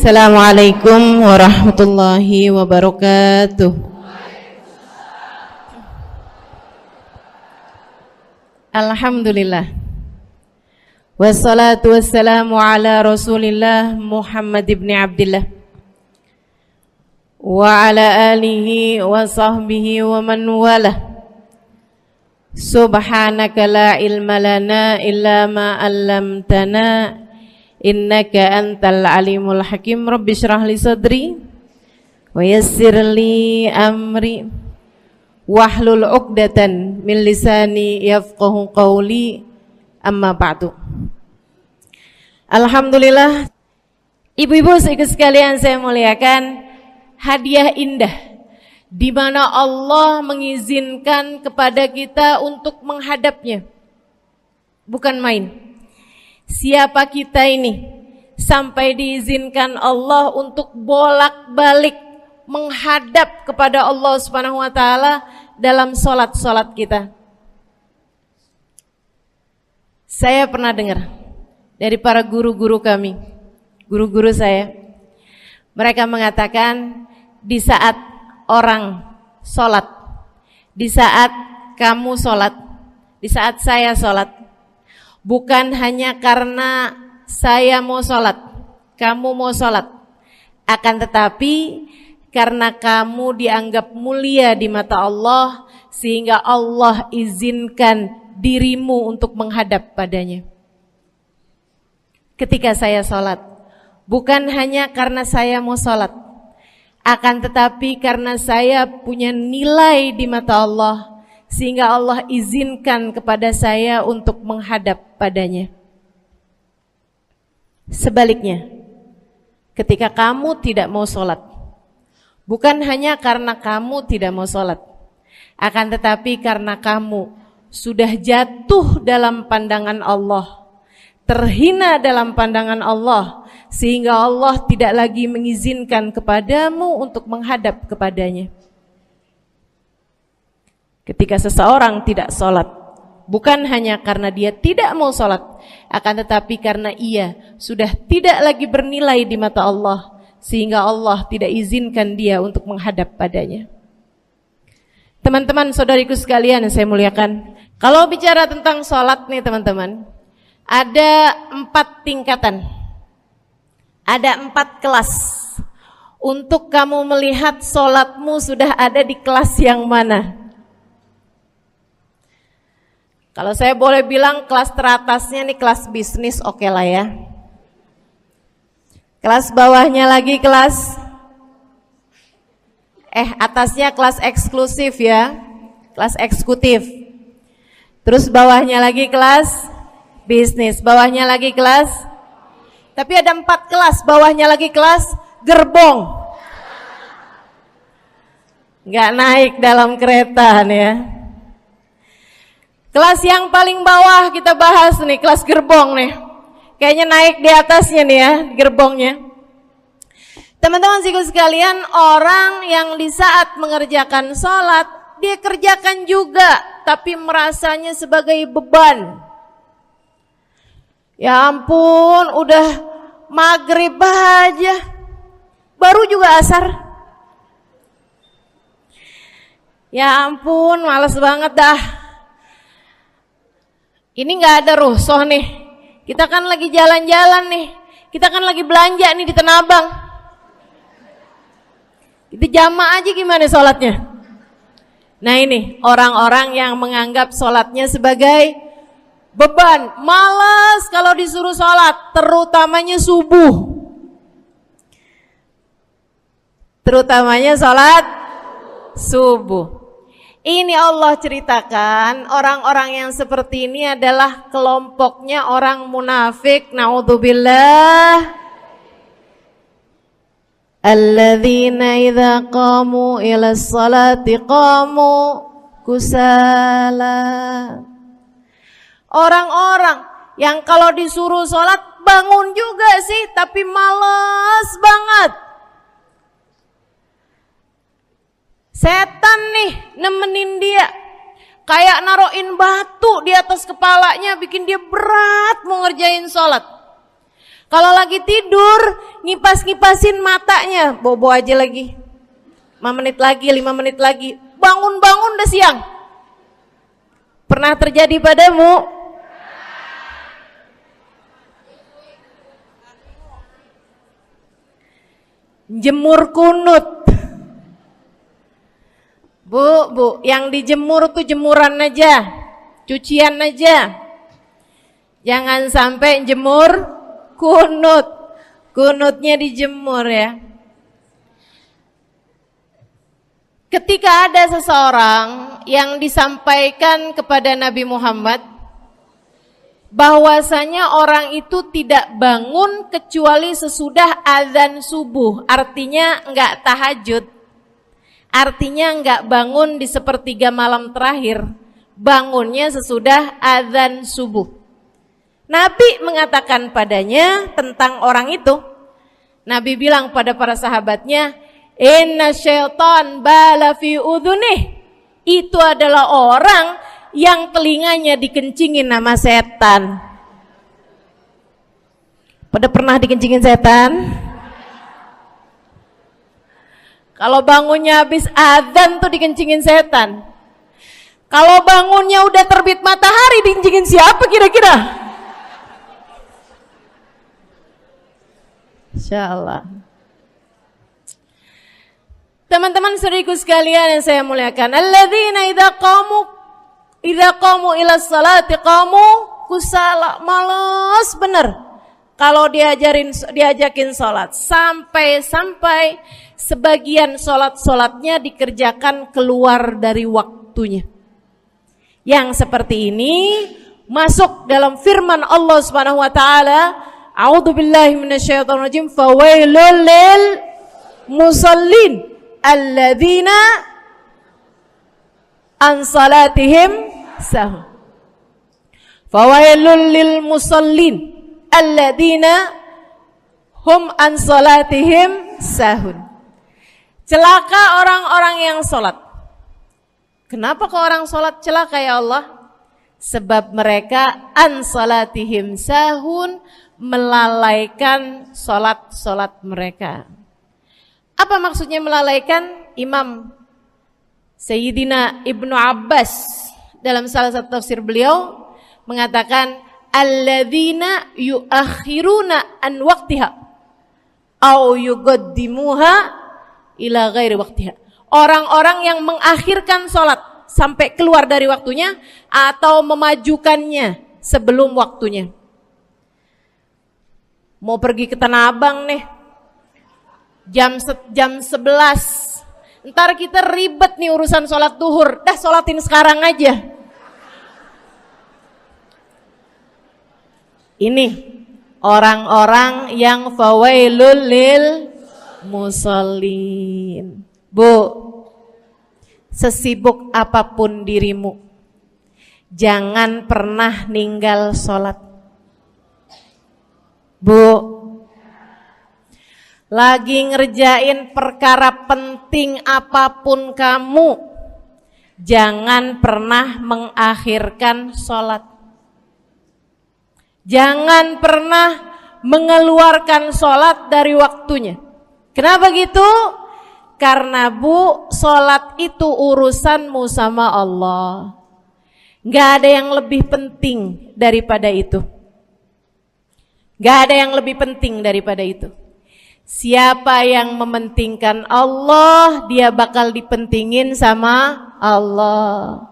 Assalamualaikum warahmatullahi wabarakatuh. Alhamdulillah. Wassalatu wassalamu ala Rasulillah Muhammad ibn Abdillah wa ala alihi wa sahbihi wa man walah. Subhanaka la ilma lana illa ma 'allamtana innaka antal alimul hakim. Rabbi shrah li sadri wa yassir li amri wahlul 'uqdatan min lisani yafqahu qawli. Amma ba'du. Alhamdulillah, ibu-ibu sekalian saya muliakan, hadiah indah di mana Allah mengizinkan kepada kita untuk menghadapnya. Bukan main. Siapa kita ini sampai diizinkan Allah untuk bolak-balik menghadap kepada Allah Subhanahu wa taala dalam salat-salat kita. Saya pernah dengar dari para guru-guru kami, guru-guru saya. Mereka mengatakan di saat orang salat, di saat kamu salat, di saat saya salat, bukan hanya karena saya mau sholat, kamu mau sholat, akan tetapi karena kamu dianggap mulia di mata Allah, sehingga Allah izinkan dirimu untuk menghadap padanya. Ketika saya sholat, bukan hanya karena saya mau sholat, akan tetapi karena saya punya nilai di mata Allah, sehingga Allah izinkan kepada saya untuk menghadap padanya. Sebaliknya, ketika kamu tidak mau sholat, bukan hanya karena kamu tidak mau sholat, akan tetapi karena kamu sudah jatuh dalam pandangan Allah, terhina dalam pandangan Allah, sehingga Allah tidak lagi mengizinkan kepadamu untuk menghadap kepadanya. Ketika seseorang tidak sholat, bukan hanya karena dia tidak mau sholat, akan tetapi karena ia sudah tidak lagi bernilai di mata Allah, sehingga Allah tidak izinkan dia untuk menghadap padanya. Teman-teman, saudariku sekalian yang saya muliakan, kalau bicara tentang sholat nih teman-teman, ada 4 tingkatan, ada 4 kelas. Untuk kamu melihat sholatmu sudah ada di kelas yang mana. Kalau saya boleh bilang kelas teratasnya nih kelas bisnis, oke lah ya. Kelas bawahnya lagi kelas atasnya kelas eksklusif ya, kelas eksekutif. Terus bawahnya lagi kelas bisnis, bawahnya lagi kelas. Tapi ada 4 kelas, bawahnya lagi kelas gerbong. Nggak naik dalam kereta nih ya. Kelas yang paling bawah kita bahas nih, kelas gerbong nih. Kayaknya naik di atasnya nih ya, gerbongnya. Teman-teman sekalian, orang yang di saat mengerjakan sholat, dia kerjakan juga, tapi merasanya sebagai beban. Ya ampun, udah maghrib aja, baru juga asar. Ya ampun, males banget dah. Ini gak ada rusuh nih. Kita kan lagi jalan-jalan nih. Kita kan lagi belanja nih di Tanah Abang. Kita jamaah aja gimana sholatnya. Nah ini orang-orang yang menganggap sholatnya sebagai beban. Malas kalau disuruh sholat, terutamanya subuh. Terutamanya sholat subuh. Ini Allah ceritakan orang-orang yang seperti ini adalah kelompoknya orang munafik. Naudzubillah. Alladzina idza qamu ila sholati qamu kusala. Orang-orang yang kalau disuruh sholat bangun juga sih, tapi malas banget. Setan nih nemenin dia, kayak naroin batu di atas kepalanya, bikin dia berat mau ngerjain sholat. Kalau lagi tidur, ngipas-ngipasin matanya, bobo aja lagi. 5 menit lagi, 5 menit lagi. Bangun-bangun udah siang. Pernah terjadi padamu? Jemur kunut. Bu, yang dijemur tuh jemuran aja, cucian aja. Jangan sampai jemur kunut. Kunutnya dijemur ya. Ketika ada seseorang yang disampaikan kepada Nabi Muhammad bahwasanya orang itu tidak bangun kecuali sesudah azan subuh, artinya enggak tahajud, artinya enggak bangun di sepertiga malam terakhir, bangunnya sesudah azan subuh. Nabi mengatakan padanya tentang orang itu, Nabi bilang pada para sahabatnya, inna syaitan bala fi udhunih, itu adalah orang yang telinganya dikencingin sama setan. Pada pernah dikencingin setan? Kalau bangunnya habis adzan tuh dikencingin setan. Kalau bangunnya udah terbit matahari dikencingin siapa kira-kira? Insyaallah. Teman-teman saudariku sekalian yang saya muliakan, alladzina idza qamu ila sholati qamu kusala, malas bener kalau diajakin sholat, sampai sebagian sholatnya dikerjakan keluar dari waktunya. Yang seperti ini masuk dalam firman Allah Subhanahu wa taala, a'udzubillahi minasyaitonir rajim, fawailul lil musallin alladzina an salatihim sahun. Fawailul lil musallin alladzina hum an salatihim sahun. Celaka orang-orang yang salat. Kenapa kok orang salat celaka ya Allah? Sebab mereka an salatihim sahun, melalaikan salat mereka. Apa maksudnya melalaikan? Imam Sayyidina Ibnu Abbas dalam salah satu tafsir beliau mengatakan alladzina yuakhiruna an waqtiha au yuqaddimuha ila ghairi waqtiha. Orang-orang yang mengakhirkan sholat sampai keluar dari waktunya atau memajukannya sebelum waktunya. Mau pergi ke Tanah Abang nih, jam 11. Ntar kita ribet nih urusan sholat duhur. Dah sholatin sekarang aja. Ini orang-orang yang fawailul lil musallin. Bu, sesibuk apapun dirimu, jangan pernah ninggal sholat. Bu, lagi ngerjain perkara penting apapun kamu, jangan pernah mengakhirkan sholat. Jangan pernah mengeluarkan sholat dari waktunya. Kenapa gitu? Karena bu, sholat itu urusanmu sama Allah. Gak ada yang lebih penting daripada itu. Gak ada yang lebih penting daripada itu. Siapa yang mementingkan Allah, dia bakal dipentingin sama Allah.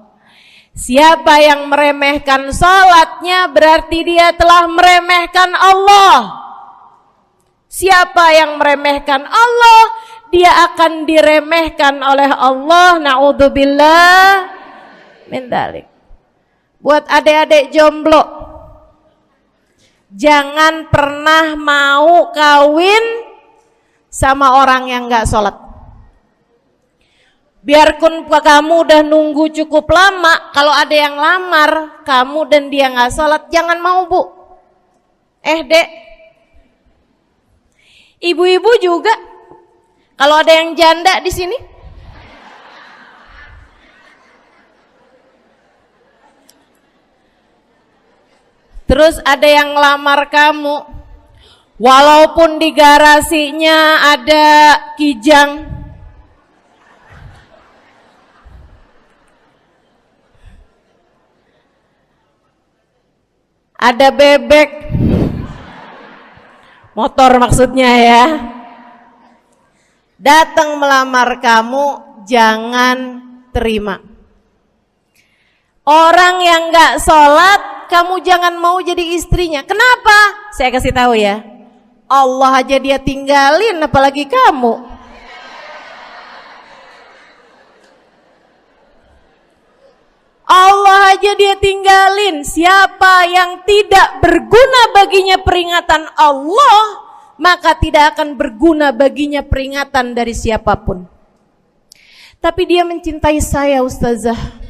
Siapa yang meremehkan sholatnya, berarti dia telah meremehkan Allah. Siapa yang meremehkan Allah, dia akan diremehkan oleh Allah. Na'udzubillah min dzalik. Buat adik-adik jomblo, jangan pernah mau kawin sama orang yang gak sholat. Biarpun kamu udah nunggu cukup lama, kalau ada yang lamar kamu dan dia gak sholat, jangan mau bu. Dek, ibu-ibu juga, kalau ada yang janda di sini, terus ada yang lamar kamu, Walaupun di garasinya ada kijang, ada bebek, motor maksudnya ya, datang melamar kamu, jangan terima. Orang yang gak sholat, kamu jangan mau jadi istrinya. Kenapa? Saya kasih tahu ya, Allah aja dia tinggalin, apalagi kamu. Allah aja dia tinggalin. Siapa yang tidak berguna baginya peringatan Allah, maka tidak akan berguna baginya peringatan dari siapapun. Tapi dia mencintai saya, Ustazah.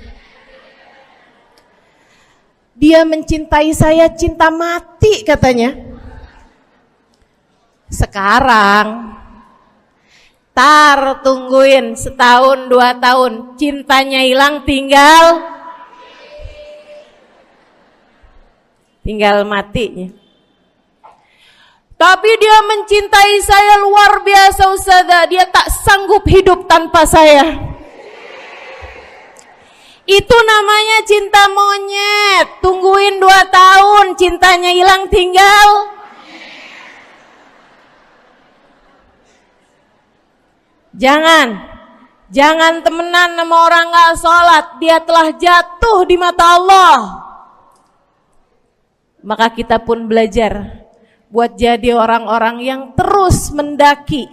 Dia mencintai saya cinta mati katanya. Sekarang tungguin setahun 2 tahun, cintanya hilang, tinggal matinya. Tapi dia mencintai saya luar biasa, Ustazah. Dia tak sanggup hidup tanpa saya. Itu namanya cinta monyet. Tungguin 2 tahun, cintanya hilang, tinggal. Jangan temenan sama orang gak sholat. Dia telah jatuh di mata Allah. Maka kita pun belajar buat jadi orang-orang yang terus mendaki,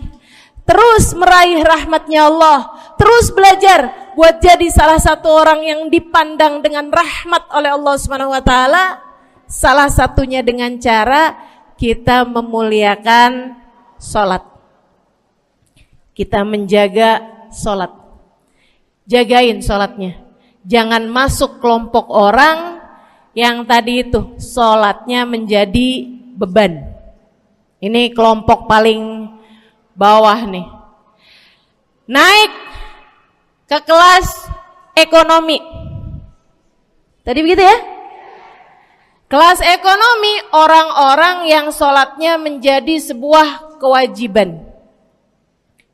terus meraih rahmatnya Allah, terus belajar buat jadi salah satu orang yang dipandang dengan rahmat oleh Allah Subhanahu wa taala. Salah satunya dengan cara kita memuliakan sholat. Kita menjaga sholat. Jagain sholatnya. Jangan masuk kelompok orang yang tadi itu sholatnya menjadi beban. Ini kelompok paling bawah nih. Naik ke kelas ekonomi. Tadi begitu ya? Kelas ekonomi, orang-orang yang sholatnya menjadi sebuah kewajiban.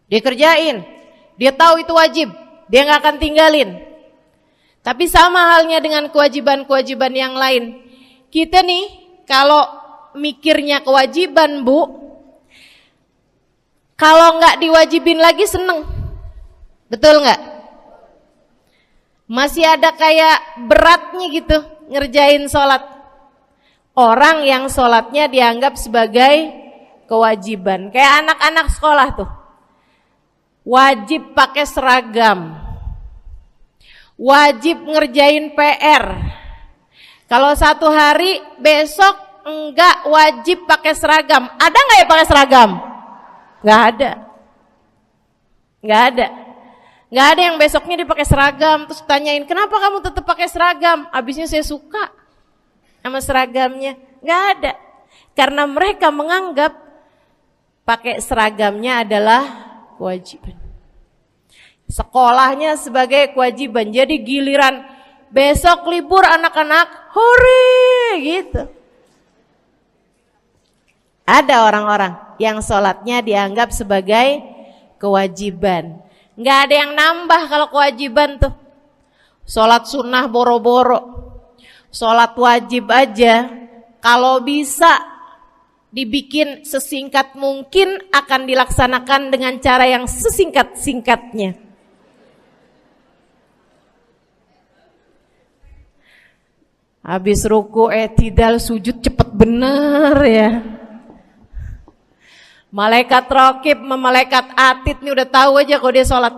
Dia kerjain, dia tahu itu wajib, dia gak akan tinggalin. Tapi sama halnya dengan kewajiban-kewajiban yang lain. Kita nih kalau mikirnya kewajiban, Bu, kalau gak diwajibin lagi seneng. Betul gak? Masih ada kayak beratnya gitu ngerjain sholat. Orang yang sholatnya dianggap sebagai kewajiban. Kayak anak-anak sekolah tuh, wajib pakai seragam, wajib ngerjain PR. Kalau 1 hari, besok enggak wajib pakai seragam. Ada nggak ya pakai seragam? Nggak ada. Nggak ada yang besoknya dipakai seragam. Terus tanyain, kenapa kamu tetap pakai seragam? Abisnya saya suka sama seragamnya. Nggak ada. Karena mereka menganggap pakai seragamnya adalah kewajiban. Sekolahnya sebagai kewajiban. Jadi giliran besok libur anak-anak, hore gitu. Ada orang-orang yang sholatnya dianggap sebagai kewajiban. Nggak ada yang nambah kalau kewajiban tuh. Sholat sunnah boro-boro, sholat wajib aja kalau bisa dibikin sesingkat mungkin akan dilaksanakan dengan cara yang sesingkat-singkatnya. Habis ruku i'tidal sujud cepet bener ya. Malaikat raqib sama malaikat atid nih udah tahu aja kalau dia sholat.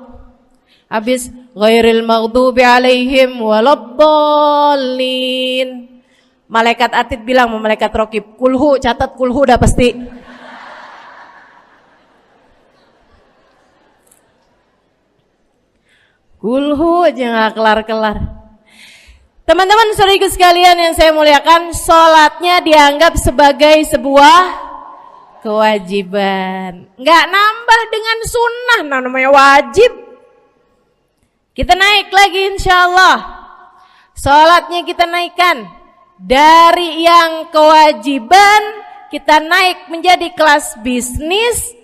Habis ghairil maghdubi alaihim waladdallin. Malaikat atid bilang sama malaikat raqib, kulhu, catat kulhu udah pasti. Kulhu aja gak kelar-kelar. Teman-teman saudariku sekalian yang saya muliakan, sholatnya dianggap sebagai sebuah kewajiban. Nggak nambah dengan sunnah, namanya wajib. Kita naik lagi insyaallah. Sholatnya kita naikkan dari yang kewajiban kita naik menjadi kelas bisnis,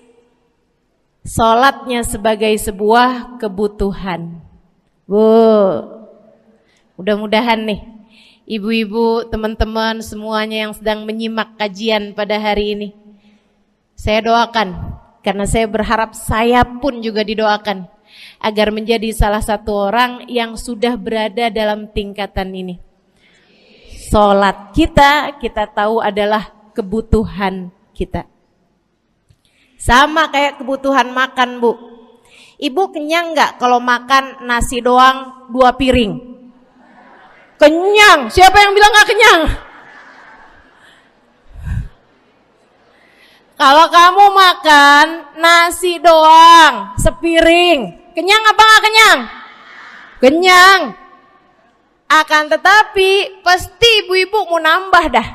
sholatnya sebagai sebuah kebutuhan. Bu, mudah-mudahan nih ibu-ibu, teman-teman semuanya yang sedang menyimak kajian pada hari ini, saya doakan, karena saya berharap saya pun juga didoakan agar menjadi salah satu orang yang sudah berada dalam tingkatan ini. Sholat kita tahu adalah kebutuhan kita. Sama kayak kebutuhan makan, Bu. Ibu kenyang nggak kalau makan nasi doang 2 piring? Kenyang. Siapa yang bilang nggak kenyang? Kalau kamu makan nasi doang sepiring, kenyang apa nggak kenyang? Kenyang. Akan tetapi pasti ibu-ibu mau nambah dah.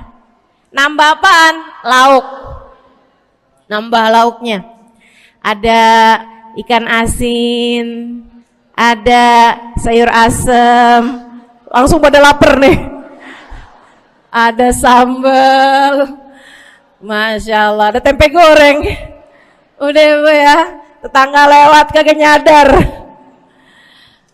Nambah apaan? Lauk. Nambah lauknya. Ada ikan asin, ada sayur asem. Langsung pada lapar nih. Ada sambal. Masya Allah, ada tempe goreng. Udah Bu ya, tetangga lewat kagak nyadar.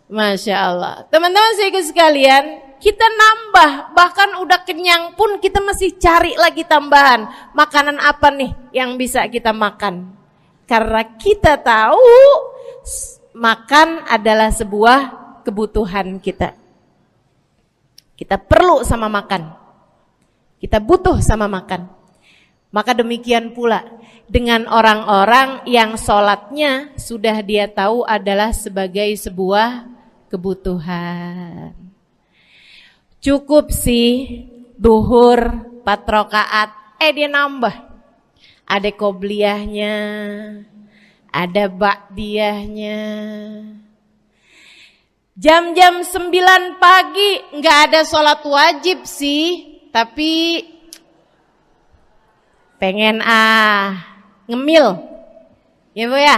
Masya Allah. Teman-teman sekalian, kita nambah, bahkan udah kenyang pun kita masih cari lagi tambahan. Makanan apa nih yang bisa kita makan? Karena kita tahu makan adalah sebuah kebutuhan kita. Kita perlu sama makan. Kita butuh sama makan. Maka demikian pula dengan orang-orang yang sholatnya sudah dia tahu adalah sebagai sebuah kebutuhan. Cukup sih duhur 4 rakaat, dia nambah. Ada qobliyahnya, ada ba'diyahnya. Jam-jam 9 pagi nggak ada sholat wajib sih, tapi pengen ngemil, ya Bu ya,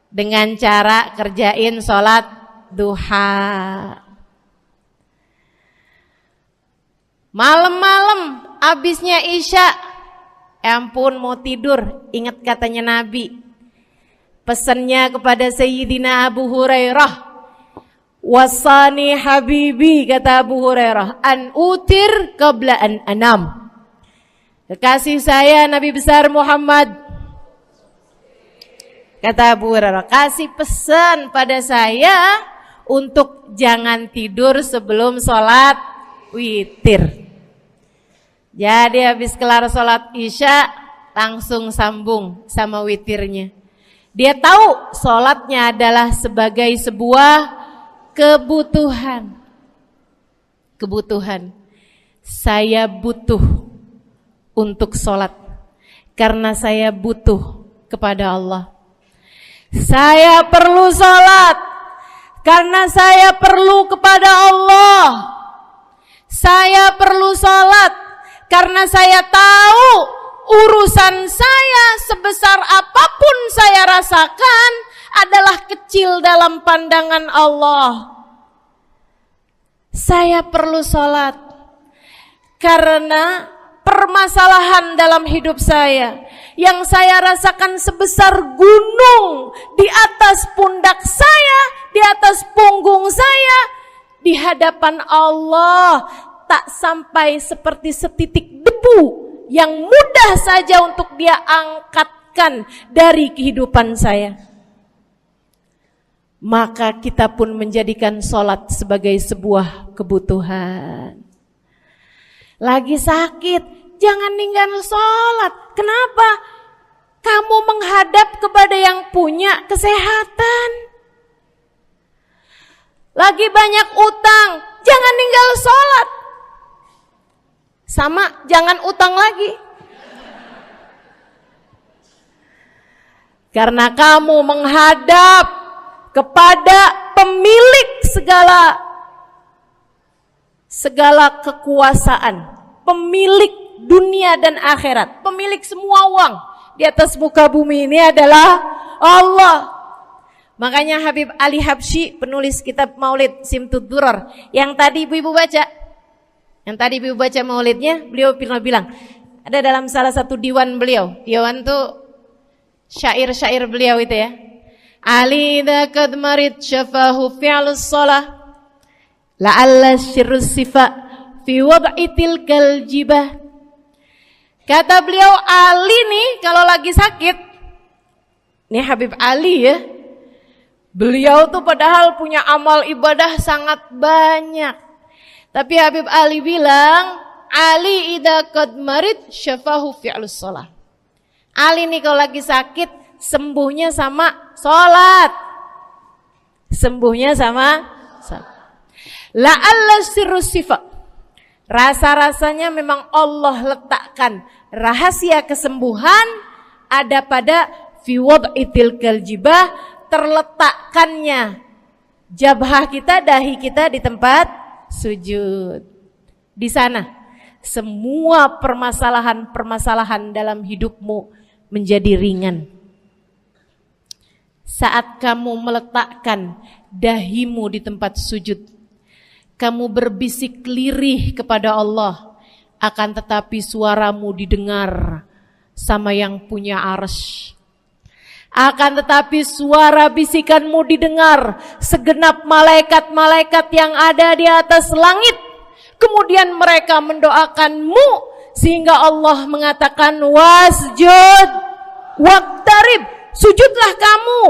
dengan cara kerjain sholat duha. Malam-malam abisnya isya, ampun mau tidur, ingat katanya Nabi, pesannya kepada Sayyidina Abu Hurairah, wasani habibi, kata Abu Hurairah, an utir qabla an anam. Kekasih saya Nabi besar Muhammad, kata Abu Hurairah, kasih pesan pada saya untuk jangan tidur sebelum sholat witir. Jadi habis kelar sholat isya langsung sambung sama witirnya. Dia tahu sholatnya adalah sebagai sebuah kebutuhan. Kebutuhan. Saya butuh untuk sholat karena saya butuh kepada Allah. Saya perlu sholat karena saya perlu kepada Allah. Saya perlu sholat karena saya tahu urusan saya sebesar apapun saya rasakan adalah kecil dalam pandangan Allah. Saya perlu sholat karena permasalahan dalam hidup saya yang saya rasakan sebesar gunung di atas pundak saya, di atas punggung saya, di hadapan Allah tak sampai seperti setitik debu yang mudah saja untuk dia angkatkan dari kehidupan saya. Maka kita pun menjadikan sholat sebagai sebuah kebutuhan. Lagi sakit, jangan ninggal sholat. Kenapa? Kamu menghadap kepada yang punya kesehatan. Lagi banyak utang, jangan ninggal sholat. Sama, jangan utang lagi. Karena kamu menghadap kepada pemilik segala kekuasaan, pemilik dunia dan akhirat, pemilik semua uang di atas muka bumi ini adalah Allah. Makanya Habib Ali Habsyi, penulis kitab Maulid Simtud Durar, yang tadi ibu-ibu baca maulidnya, beliau pernah bilang, Ada dalam salah satu diwan beliau. Diwan tuh syair-syair beliau itu ya. Ali idza qad marid syafahu fi'lus shalah la'alla syirru sifa fi wad'i tilkal jibah. Kata beliau, Ali nih kalau lagi sakit, nih Habib Ali ya, beliau tuh padahal punya amal ibadah sangat banyak. Tapi Habib Ali bilang, Ali idza qad marid syafahu fi'lus shalah. Ali nih kalau lagi sakit, sembuhnya sama sholat. Sembuhnya sama sholat. La'alla sirru sifa. Rasa-rasanya memang Allah letakkan rahasia kesembuhan ada pada fi wad'i tilkal jibah, terletakkannya jabhah kita, dahi kita di tempat sujud. Di sana semua permasalahan-permasalahan dalam hidupmu menjadi ringan. Saat kamu meletakkan dahimu di tempat sujud, kamu berbisik lirih kepada Allah, akan tetapi suaramu didengar sama yang punya arsy. Akan tetapi suara bisikanmu didengar segenap malaikat-malaikat yang ada di atas langit. Kemudian mereka mendoakanmu sehingga Allah mengatakan wasjud waqtarib, sujudlah kamu.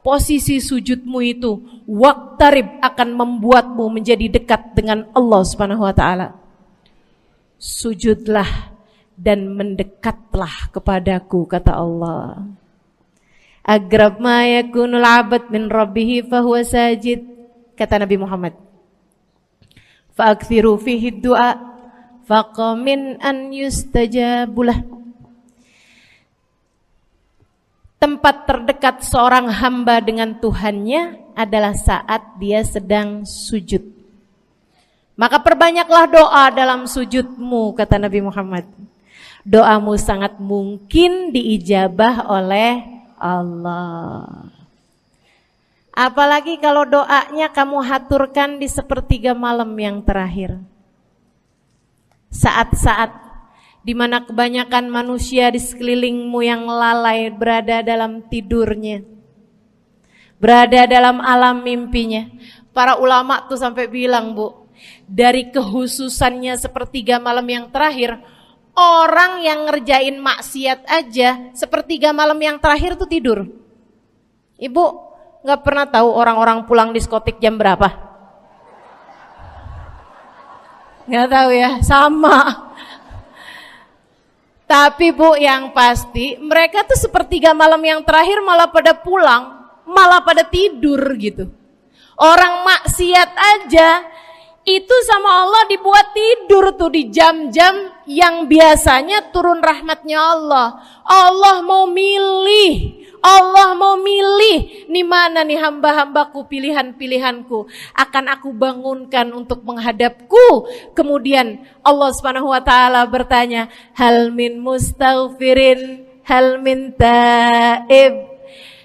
Posisi sujudmu itu waqtarib akan membuatmu menjadi dekat dengan Allah Subhanahu wa taala. Sujudlah dan mendekatlah kepadaku, kata Allah. Agrab ma yakunul 'abd min rabbih fahuwa sajid, kata Nabi Muhammad. Fa'akthiru fihi du'a faqamin an yustajabulah. Tempat terdekat seorang hamba dengan Tuhannya adalah saat dia sedang sujud. Maka perbanyaklah doa dalam sujudmu, kata Nabi Muhammad. Doamu sangat mungkin diijabah oleh Allah. Apalagi kalau doanya kamu haturkan di sepertiga malam yang terakhir. Saat-saat di mana kebanyakan manusia di sekelilingmu yang lalai berada dalam tidurnya, berada dalam alam mimpinya. Para ulama tuh sampai bilang, Bu, dari kehususannya sepertiga malam yang terakhir, orang yang ngerjain maksiat aja sepertiga malam yang terakhir tuh tidur. Ibu gak pernah tahu orang-orang pulang diskotik jam berapa? Gak tahu ya, sama. Tapi Bu, yang pasti mereka tuh sepertiga malam yang terakhir malah pada pulang, malah pada tidur gitu. Orang maksiat aja itu sama Allah dibuat tidur tuh di jam-jam yang biasanya turun rahmatnya Allah. Allah mau milih nih mana nih hamba-hambaku, pilihan-pilihanku akan aku bangunkan untuk menghadapku. Kemudian Allah Subhanahu wa taala bertanya, hal min mustaghfirin, hal min taib,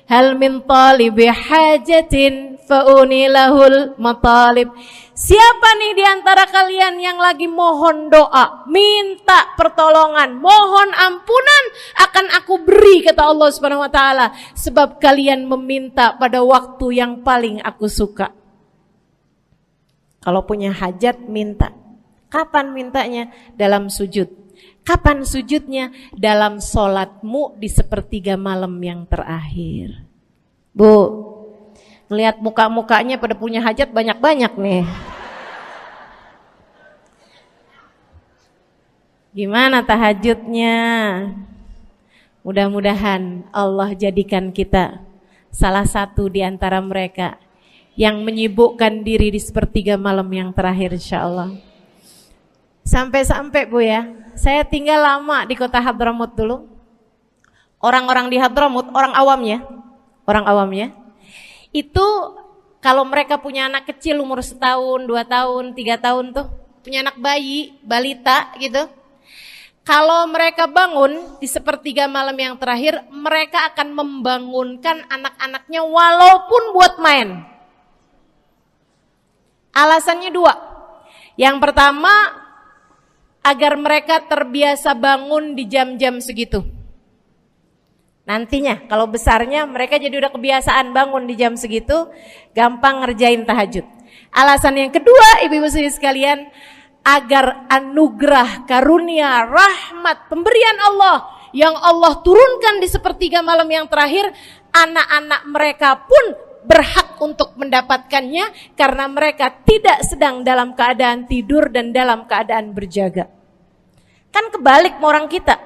hal min talibi hajatin faunilahul matalib. Siapa nih di antara kalian yang lagi mohon doa, minta pertolongan, mohon ampunan, akan aku beri, kata Allah Subhanahu wa taala, sebab kalian meminta pada waktu yang paling aku suka. Kalau punya hajat minta. Kapan mintanya? Dalam sujud. Kapan sujudnya? Dalam sholatmu di sepertiga malam yang terakhir. Bu, ngelihat muka-mukanya pada punya hajat banyak-banyak nih. Gimana tahajudnya? Mudah-mudahan Allah jadikan kita salah satu di antara mereka yang menyibukkan diri di sepertiga malam yang terakhir, insyaallah. Sampai-sampai Bu ya, saya tinggal lama di kota Hadramut dulu. Orang-orang di Hadramut, orang awamnya, itu kalau mereka punya anak kecil umur 1 tahun, 2 tahun, 3 tahun tuh, punya anak bayi, balita gitu. Kalau mereka bangun di sepertiga malam yang terakhir, mereka akan membangunkan anak-anaknya walaupun buat main. Alasannya 2. Yang pertama, agar mereka terbiasa bangun di jam-jam segitu. Nantinya kalau besarnya mereka jadi udah kebiasaan bangun di jam segitu, gampang ngerjain tahajud. Alasan yang kedua, ibu-ibu sekalian, agar anugerah, karunia, rahmat, pemberian Allah yang Allah turunkan di sepertiga malam yang terakhir, anak-anak mereka pun berhak untuk mendapatkannya karena mereka tidak sedang dalam keadaan tidur dan dalam keadaan berjaga. Kan kebalik sama orang kita.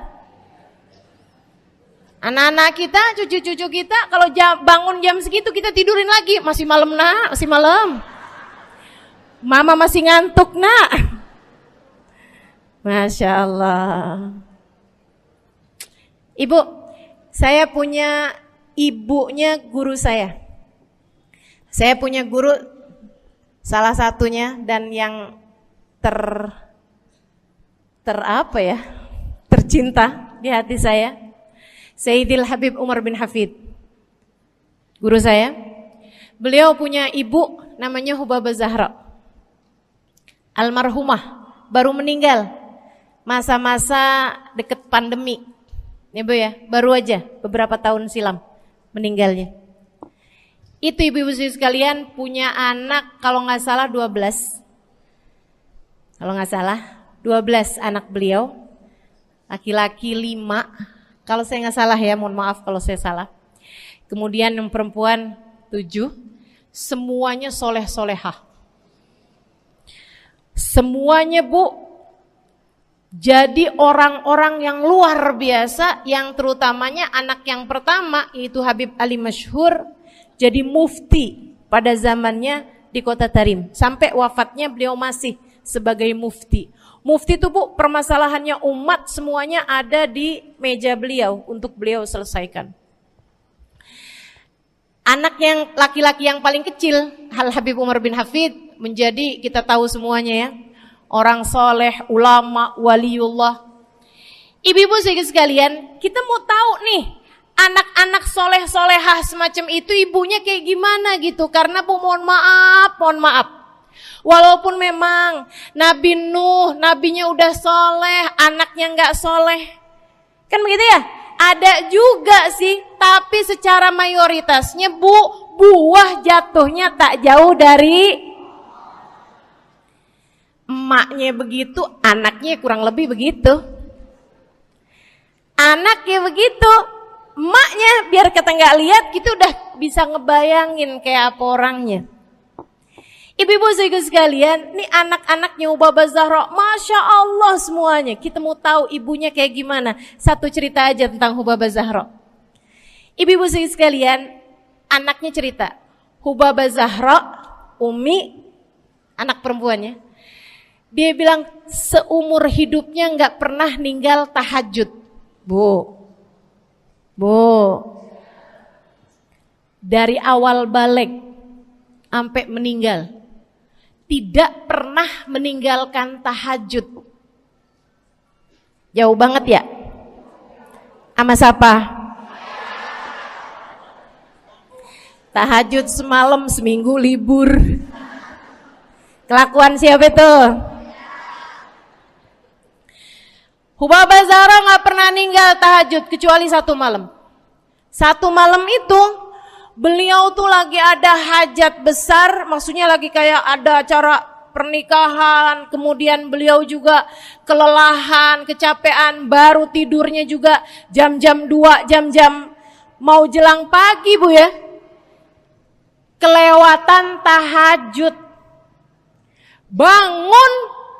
Anak-anak kita, cucu-cucu kita kalau bangun jam segitu kita tidurin lagi, masih malam nak, masih malam. Mama masih ngantuk nak. Masya Allah. Ibu, saya punya ibunya guru saya. Saya punya guru salah satunya dan yang tercinta di hati saya, Sayyidil Habib Umar bin Hafid. Guru saya. Beliau punya ibu namanya Hubabah Zahra. Almarhumah, baru meninggal masa-masa deket pandemi. Ya Bu ya, baru aja beberapa tahun silam meninggalnya. Itu ibu-ibu sekalian punya anak kalau nggak salah 12. Kalau nggak salah 12 anak beliau. Laki-laki 5. Kalau saya nggak salah ya, mohon maaf kalau saya salah. Kemudian yang perempuan 7. Semuanya soleh-solehah. Semuanya Bu jadi orang-orang yang luar biasa, yang terutamanya anak yang pertama yaitu Habib Ali Masyhur jadi mufti pada zamannya di Kota Tarim. Sampai wafatnya beliau masih sebagai mufti. Mufti itu Bu, permasalahannya umat semuanya ada di meja beliau untuk beliau selesaikan. Anak yang laki-laki yang paling kecil, Al Habib Umar bin Hafid, menjadi kita tahu semuanya ya, orang soleh, ulama, waliullah. Ibu-ibu sekalian, kita mau tahu nih, anak-anak soleh-solehah semacam itu ibunya kayak gimana gitu. Karena Bu, mohon maaf. Walaupun memang Nabi Nuh, nabinya udah soleh, anaknya gak soleh. Kan begitu ya? Ada juga sih, tapi secara mayoritasnya Bu, buah jatuhnya tak jauh dari emaknya begitu, anaknya kurang lebih begitu. Anaknya begitu, emaknya biar kita nggak lihat gitu udah bisa ngebayangin kayak apa orangnya. Ibu-ibu sekalian, nih anak-anaknya Hubabah Zahra, Masya Allah semuanya. Kita mau tahu ibunya kayak gimana. Satu cerita aja tentang Hubabah Zahra. Ibu-ibu sekalian, anaknya cerita, Hubabah Zahra, Umi, anak perempuannya, dia bilang seumur hidupnya nggak pernah ninggal tahajud. Bu, dari awal balik sampai meninggal, tidak pernah meninggalkan tahajud. Jauh banget ya? Sama siapa? Tahajud semalam, seminggu libur. Kelakuan siapa itu? Hubabah Zahra gak pernah ninggal tahajud kecuali satu malam. Satu malam itu beliau tuh lagi ada hajat besar, maksudnya lagi kayak ada acara pernikahan, kemudian beliau juga kelelahan, kecapean, baru tidurnya juga jam-jam 2, jam-jam mau jelang pagi Bu ya. Kelewatan tahajud. Bangun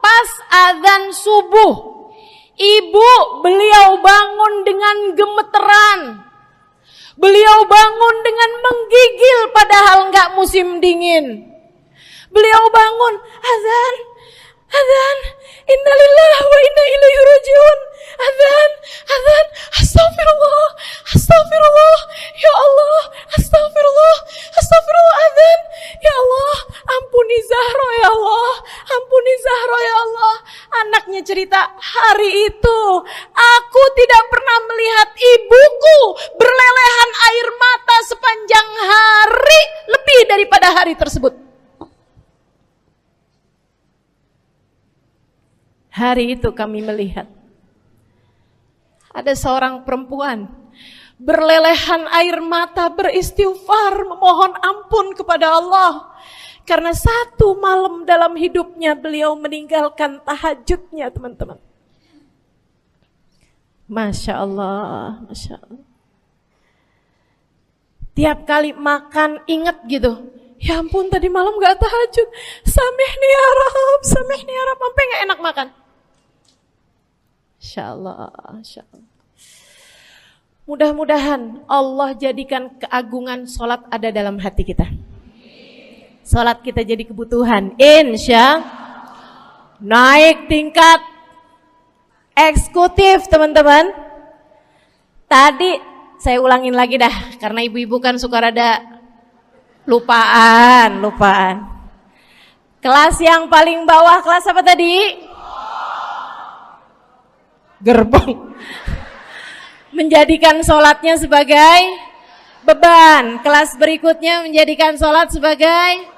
pas azan subuh. Ibu, beliau bangun dengan gemeteran. Beliau bangun dengan menggigil padahal enggak musim dingin. Beliau bangun, azan, innalillahi wa inna ilaihi rajiun. Azan, astagfirullah, ya Allah, astagfirullah, azan, ya Allah, ampuni Zahra ya Allah, Anaknya cerita, hari itu aku tidak pernah melihat ibuku berlelehan air mata sepanjang hari lebih daripada hari tersebut. Hari itu kami melihat ada seorang perempuan berlelehan air mata beristighfar memohon ampun kepada Allah karena satu malam dalam hidupnya beliau meninggalkan tahajudnya, teman-teman. Masya Allah, Masya Allah. Tiap kali makan ingat gitu, ya ampun tadi malam gak tahajud, samihni ya Rab, samihni ya Rab, sampai gak enak makan. Insya Allah, Insya Allah. Mudah-mudahan Allah jadikan keagungan sholat ada dalam hati kita. Sholat kita jadi kebutuhan. Insya naik tingkat eksekutif, teman-teman. Tadi saya ulangin lagi dah, karena ibu-ibu kan suka rada lupaan. Kelas yang paling bawah, kelas apa tadi? Gerbong. Menjadikan sholatnya sebagai beban. Kelas berikutnya menjadikan sholat sebagai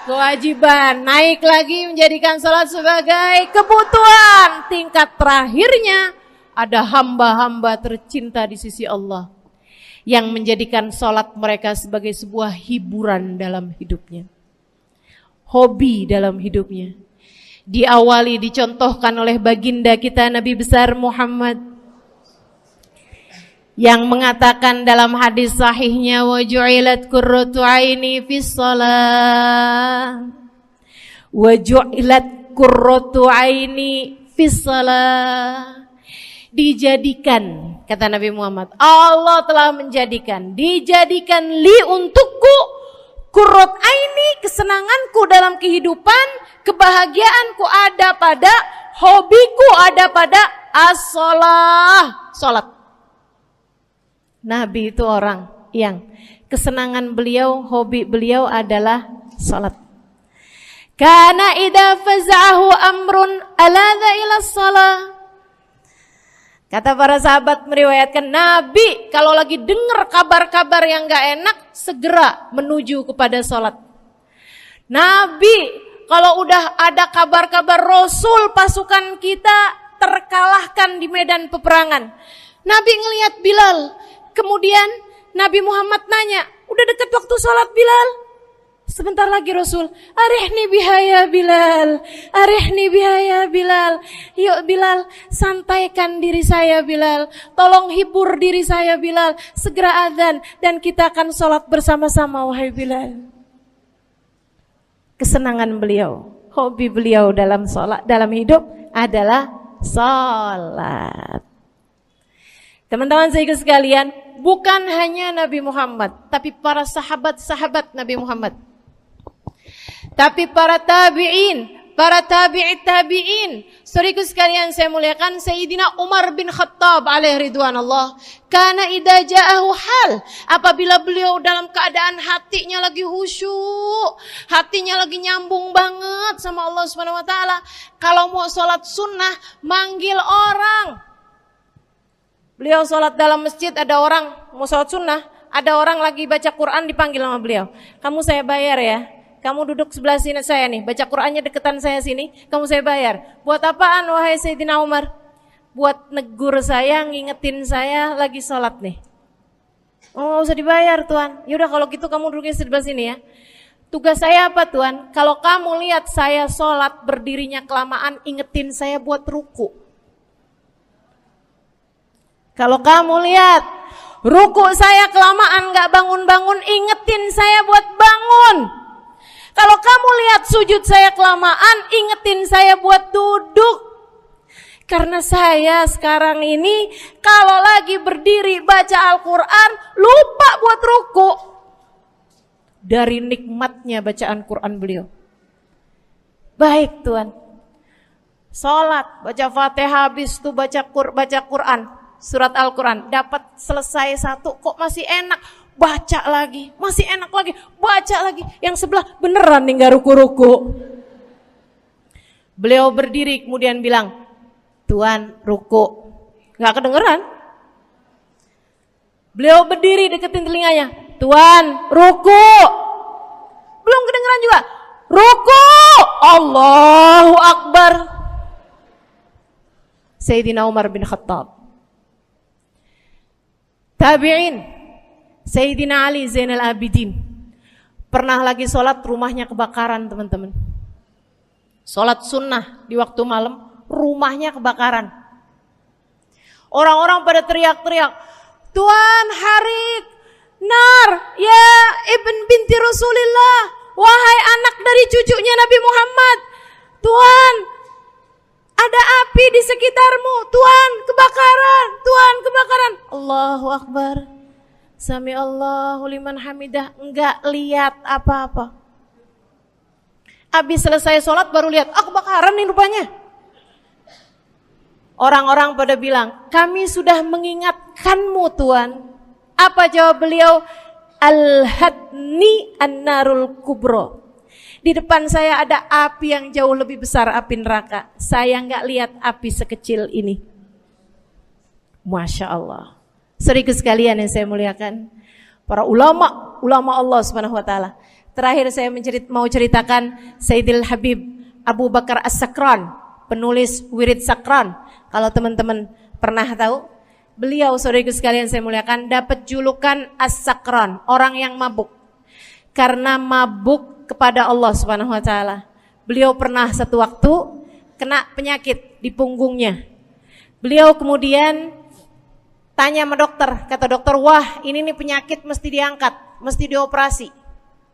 kewajiban. Naik lagi menjadikan sholat sebagai kebutuhan. Tingkat terakhirnya ada hamba-hamba tercinta di sisi Allah yang menjadikan sholat mereka sebagai sebuah hiburan dalam hidupnya, hobi dalam hidupnya. Diawali, dicontohkan oleh baginda kita Nabi besar Muhammad yang mengatakan dalam hadis sahihnya, wa ju'ilat qurratu aini fis shalah, wa ju'ilat qurratu aini fis shalah. Dijadikan, kata Nabi Muhammad, Allah telah menjadikan, dijadikan li untukku qurrat aini, kesenanganku dalam kehidupan, kebahagiaanku ada pada, hobiku ada pada as-shalah, salat. Nabi itu orang yang kesenangan beliau, hobi beliau adalah salat. Kana idza faza'ahu amrun aladha ila shalah. Kata para sahabat meriwayatkan, Nabi kalau lagi dengar kabar-kabar yang gak enak, segera menuju kepada sholat. Nabi kalau udah ada kabar-kabar Rasul pasukan kita terkalahkan di medan peperangan, Nabi ngelihat Bilal. Kemudian Nabi Muhammad nanya, udah dekat waktu sholat Bilal? Sebentar lagi Rasul, arihni biha ya Bilal, arihni biha ya Bilal. Yuk Bilal, santaikan diri saya Bilal, tolong hibur diri saya Bilal. Segera azan dan kita akan sholat bersama-sama wahai Bilal. Kesenangan beliau, hobi beliau dalam sholat, dalam hidup adalah sholat. Teman-teman saya sekalian, bukan hanya Nabi Muhammad, tapi para sahabat-sahabat Nabi Muhammad, tapi para tabi'in, para tabi'it tabi'in. Saudaraku sekalian saya muliakan, Sayyidina Umar bin Khattab alaihi ridwanallah, kana idza ja'ahu hal, apabila beliau dalam keadaan hatinya lagi khusyuk, hatinya lagi nyambung banget sama Allah Subhanahu wa taala, kalau mau salat sunnah manggil orang. Beliau salat dalam masjid, ada orang mau salat sunnah, ada orang lagi baca Quran dipanggil sama beliau. Kamu saya bayar ya. Kamu duduk sebelah sini saya nih, baca Qur'annya deketan saya sini, kamu saya bayar. Buat apaan wahai Sayyidina Umar? Buat negur saya, ngingetin saya lagi sholat nih. Oh gak usah dibayar Tuan. Yaudah kalau gitu kamu duduknya sebelah sini ya. Tugas saya apa Tuan? Kalau kamu lihat saya sholat berdirinya kelamaan, ingetin saya buat ruku. Kalau kamu lihat ruku saya kelamaan gak bangun-bangun, ingetin saya buat bangun. Kalau kamu lihat sujud saya kelamaan, ingetin saya buat duduk. Karena saya sekarang ini kalau lagi berdiri baca Al-Quran, lupa buat ruku. Dari nikmatnya bacaan Quran beliau. Baik Tuan. Sholat, baca Fatihah, habis itu baca Quran. Surat Al-Quran, dapat selesai satu, kok masih enak. Baca lagi, masih enak lagi, baca lagi. Yang sebelah beneran nih gak ruku-ruku. Beliau berdiri kemudian bilang, Tuan ruku. Gak kedengeran. Beliau berdiri deketin telinganya, Tuan ruku. Belum kedengeran juga. Ruku. Allahu Akbar. Sayyidina Umar bin Khattab. Tabi'in, Sayyidina Ali Zainal Abidin. Pernah lagi sholat, rumahnya kebakaran, teman-teman. Sholat sunnah di waktu malam, rumahnya kebakaran. Orang-orang pada teriak-teriak, Tuan Harik, nar, ya ibn binti Rasulillah, wahai anak dari cucunya Nabi Muhammad. Tuan, ada api di sekitarmu. Tuan, kebakaran. Tuan, kebakaran. Allahu Akbar. Sami Allahu liman hamidah. Enggak lihat apa-apa. Habis selesai sholat baru lihat, kebakaran nih rupanya. Orang-orang pada bilang, kami sudah mengingatkanmu Tuan. Apa jawab beliau? Al-hadni an-narul kubro. Di depan saya ada api yang jauh lebih besar, api neraka. Saya nggak lihat api sekecil ini. Masya Allah. Saudara sekalian yang saya muliakan, para ulama Allah Subhanahu Wa Taala. Terakhir saya mau ceritakan Sayyidil Habib Abu Bakar As-Sakran, penulis Wirid Sakran. Kalau teman-teman pernah tahu, beliau saudara sekalian saya muliakan dapat julukan As-Sakran, orang yang mabuk. Karena mabuk kepada Allah Subhanahu Wa Taala. Beliau pernah satu waktu kena penyakit di punggungnya. Beliau kemudian tanya sama dokter, kata dokter, wah ini nih penyakit mesti diangkat, mesti dioperasi.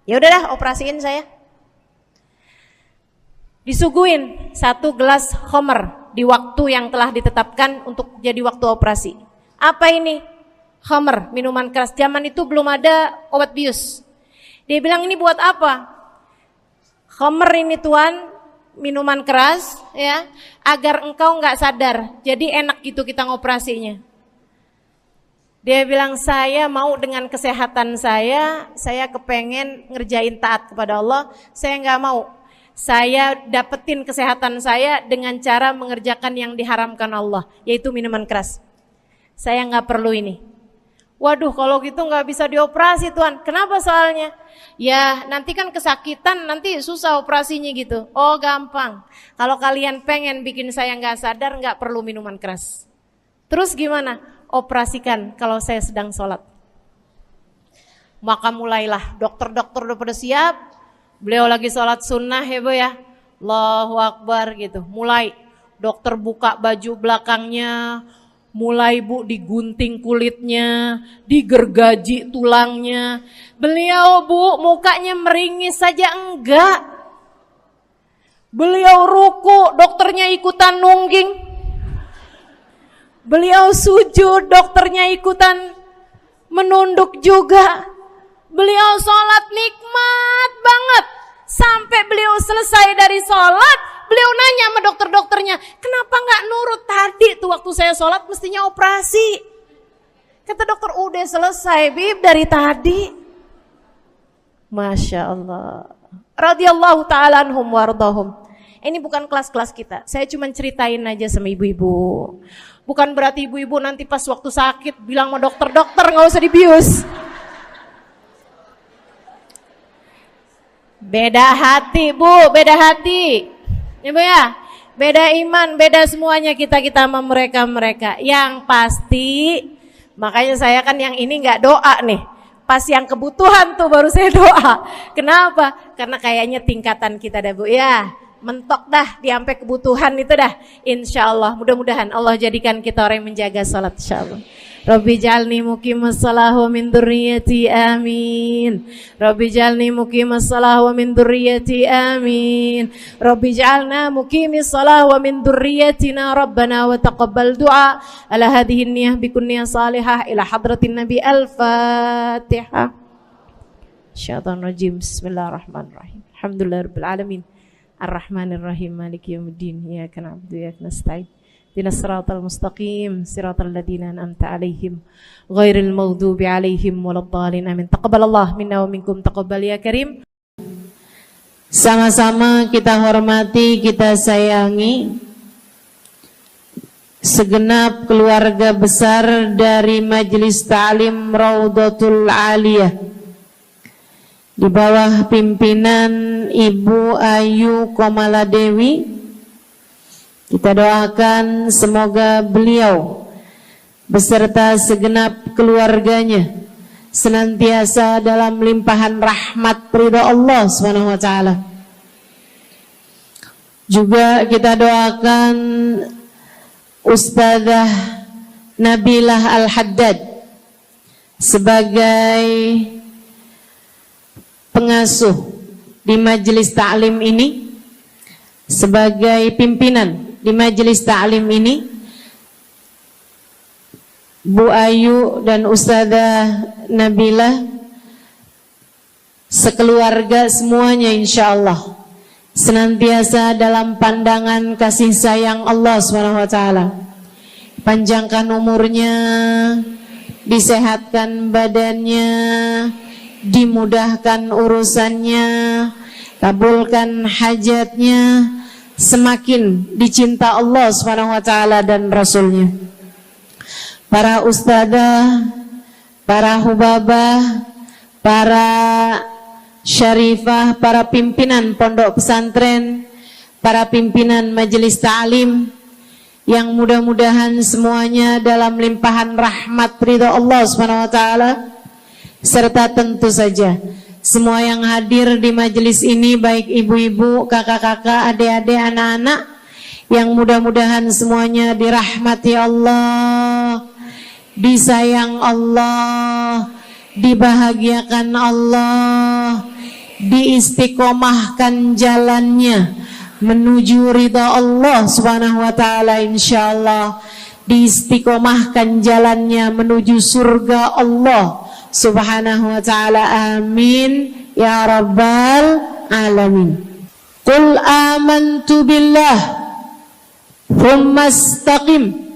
Ya udahlah, operasiin saya. Disuguhin 1 gelas khamr di waktu yang telah ditetapkan untuk jadi waktu operasi. Apa ini? Khamr, minuman keras. Zaman itu belum ada obat bius. Dia bilang, ini buat apa? Khamr ini Tuan, minuman keras ya, agar engkau enggak sadar. Jadi enak gitu kita ngoperasinya. Dia bilang, saya mau dengan kesehatan saya kepengen ngerjain taat kepada Allah, saya enggak mau. Saya dapetin kesehatan saya dengan cara mengerjakan yang diharamkan Allah, yaitu minuman keras. Saya enggak perlu ini. Waduh, kalau gitu nggak bisa dioperasi Tuan. Kenapa soalnya? Ya nanti kan kesakitan, nanti susah operasinya gitu. Oh gampang. Kalau kalian pengen bikin saya nggak sadar, nggak perlu minuman keras. Terus gimana? Operasikan kalau saya sedang sholat. Maka mulailah, dokter-dokter udah pada siap. Beliau lagi sholat sunnah ya Bu ya. Allahu Akbar gitu. Mulai dokter buka baju belakangnya. Mulai Bu digunting kulitnya, digergaji tulangnya. Beliau Bu mukanya meringis saja enggak. Beliau ruku, dokternya ikutan nungging. Beliau sujud, dokternya ikutan menunduk juga. Beliau sholat nikmat banget. Sampai beliau selesai dari sholat, beliau nanya sama dokter-dokternya, kenapa nggak nurut tadi tuh waktu saya sholat mestinya operasi? Kata dokter, udah selesai Bib dari tadi. Masya Allah. Radiyallahu ta'ala anhum wardahum. Ini bukan kelas-kelas kita, saya cuma ceritain aja sama ibu-ibu. Bukan berarti ibu-ibu nanti pas waktu sakit bilang sama dokter-dokter nggak usah dibius. Beda hati Bu, beda hati. Ya Bu ya, beda iman, beda semuanya kita sama mereka. Yang pasti, makanya saya kan yang ini nggak doa nih. Pas yang kebutuhan tuh baru saya doa. Kenapa? Karena kayaknya tingkatan kita dah Bu ya. Mentok dah, sampai kebutuhan itu dah. Insya Allah, mudah-mudahan Allah jadikan kita orang yang menjaga salat insya Allah. Rabbi jalni muqimas salah wa min dzurriyyati amin. Rabbi jalni muqimas salah wa min dzurriyyati amin. Rabbi jalna muqimis salah wa min dzurriyyatina rabbana wa taqabbal du'a. Ala hadhihi niyyah bikun niyyah salihah ila hadratin nabi al-fatihah. Syaitanir rajim. Bismillahirrahmanirrahim. Alhamdulillahirabbil alamin. Ar-Rahmanir-Rahim. Maliki yaumiddin. Iyyaka na'budu wa iyyaka nasta'in. Ihdinas siratal mustaqim, siratal ladzina an'amta 'alaihim, ghairil maghdubi 'alaihim waladdallin. Amin. Taqabbalallahu minna wa minkum, taqabbal ya karim. Sama-sama kita hormati, kita sayangi segenap keluarga besar dari Majelis Ta'lim Raudhatul Aliyah di bawah pimpinan Ibu Ayu Komaladewi Kita doakan semoga beliau beserta segenap keluarganya senantiasa dalam limpahan rahmat ridha Allah Subhanahu wa taala. Juga kita doakan Ustazah Nabilah Al-Haddad sebagai pengasuh di majelis ta'lim ini, sebagai pimpinan di majelis ta'lim ini, Bu Ayu dan Ustazah Nabilah sekeluarga semuanya insyaallah senantiasa dalam pandangan kasih sayang Allah SWT. Panjangkan umurnya, disehatkan badannya, dimudahkan urusannya, kabulkan hajatnya, semakin dicinta Allah SWT dan Rasulnya. Para ustadzah, para hubabah, para syarifah, para pimpinan pondok pesantren, para pimpinan majelis ta'lim, yang mudah-mudahan semuanya dalam limpahan rahmat ridha Allah SWT, serta tentu saja semua yang hadir di majelis ini, baik ibu-ibu, kakak-kakak, adik-adik, anak-anak, yang mudah-mudahan semuanya dirahmati Allah, disayang Allah, dibahagiakan Allah, diistiqomahkan jalannya menuju ridha Allah Subhanahu wa taala, insyaallah diistiqomahkan jalannya menuju surga Allah Subhanahu wa taala. Amin ya rabbal alamin. Qul amantu billah thumma istaqim,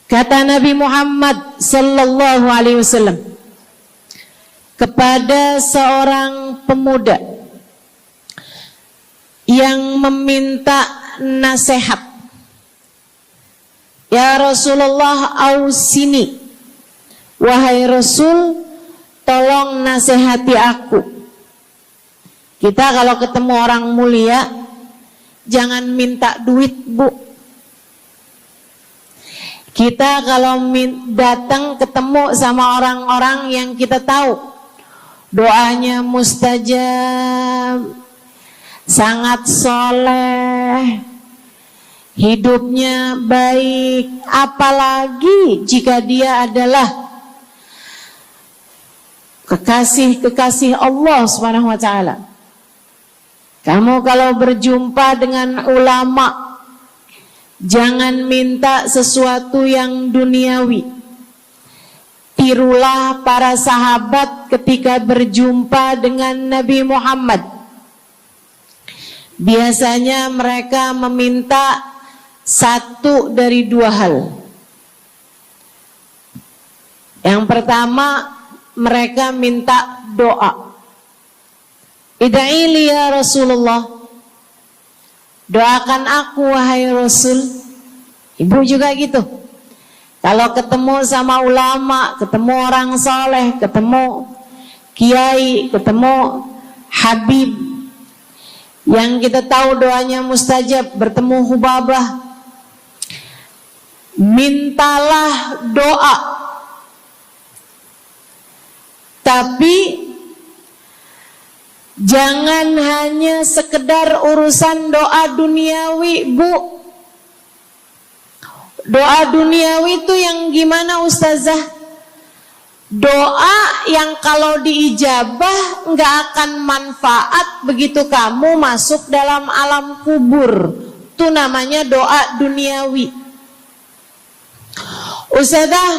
kata Nabi Muhammad sallallahu alaihi wasallam kepada seorang pemuda yang meminta nasihat, ya Rasulullah ausini, wahai Rasul tolong nasihati aku. Kita kalau ketemu orang mulia jangan minta duit, Bu. Kita kalau datang ketemu sama orang-orang yang kita tahu doanya mustajab, sangat soleh, hidupnya baik, apalagi jika dia adalah kekasih-kekasih Allah Subhanahu wa taala. Kamu kalau berjumpa dengan ulama, jangan minta sesuatu yang duniawi. Tirulah para sahabat ketika berjumpa dengan Nabi Muhammad. Biasanya mereka meminta satu dari dua hal. Yang pertama, mereka minta doa. Ida'ili ya Rasulullah, doakan aku wahai Rasul. Ibu juga gitu. Kalau ketemu sama ulama, ketemu orang soleh, ketemu kiai, ketemu habib yang kita tahu doanya mustajab, bertemu hubabah, mintalah doa. Tapi jangan hanya sekedar urusan doa duniawi, Bu. Doa duniawi itu yang gimana, Ustazah? Doa yang kalau diijabah nggak akan manfaat begitu kamu masuk dalam alam kubur. Itu namanya doa duniawi. Ustazah,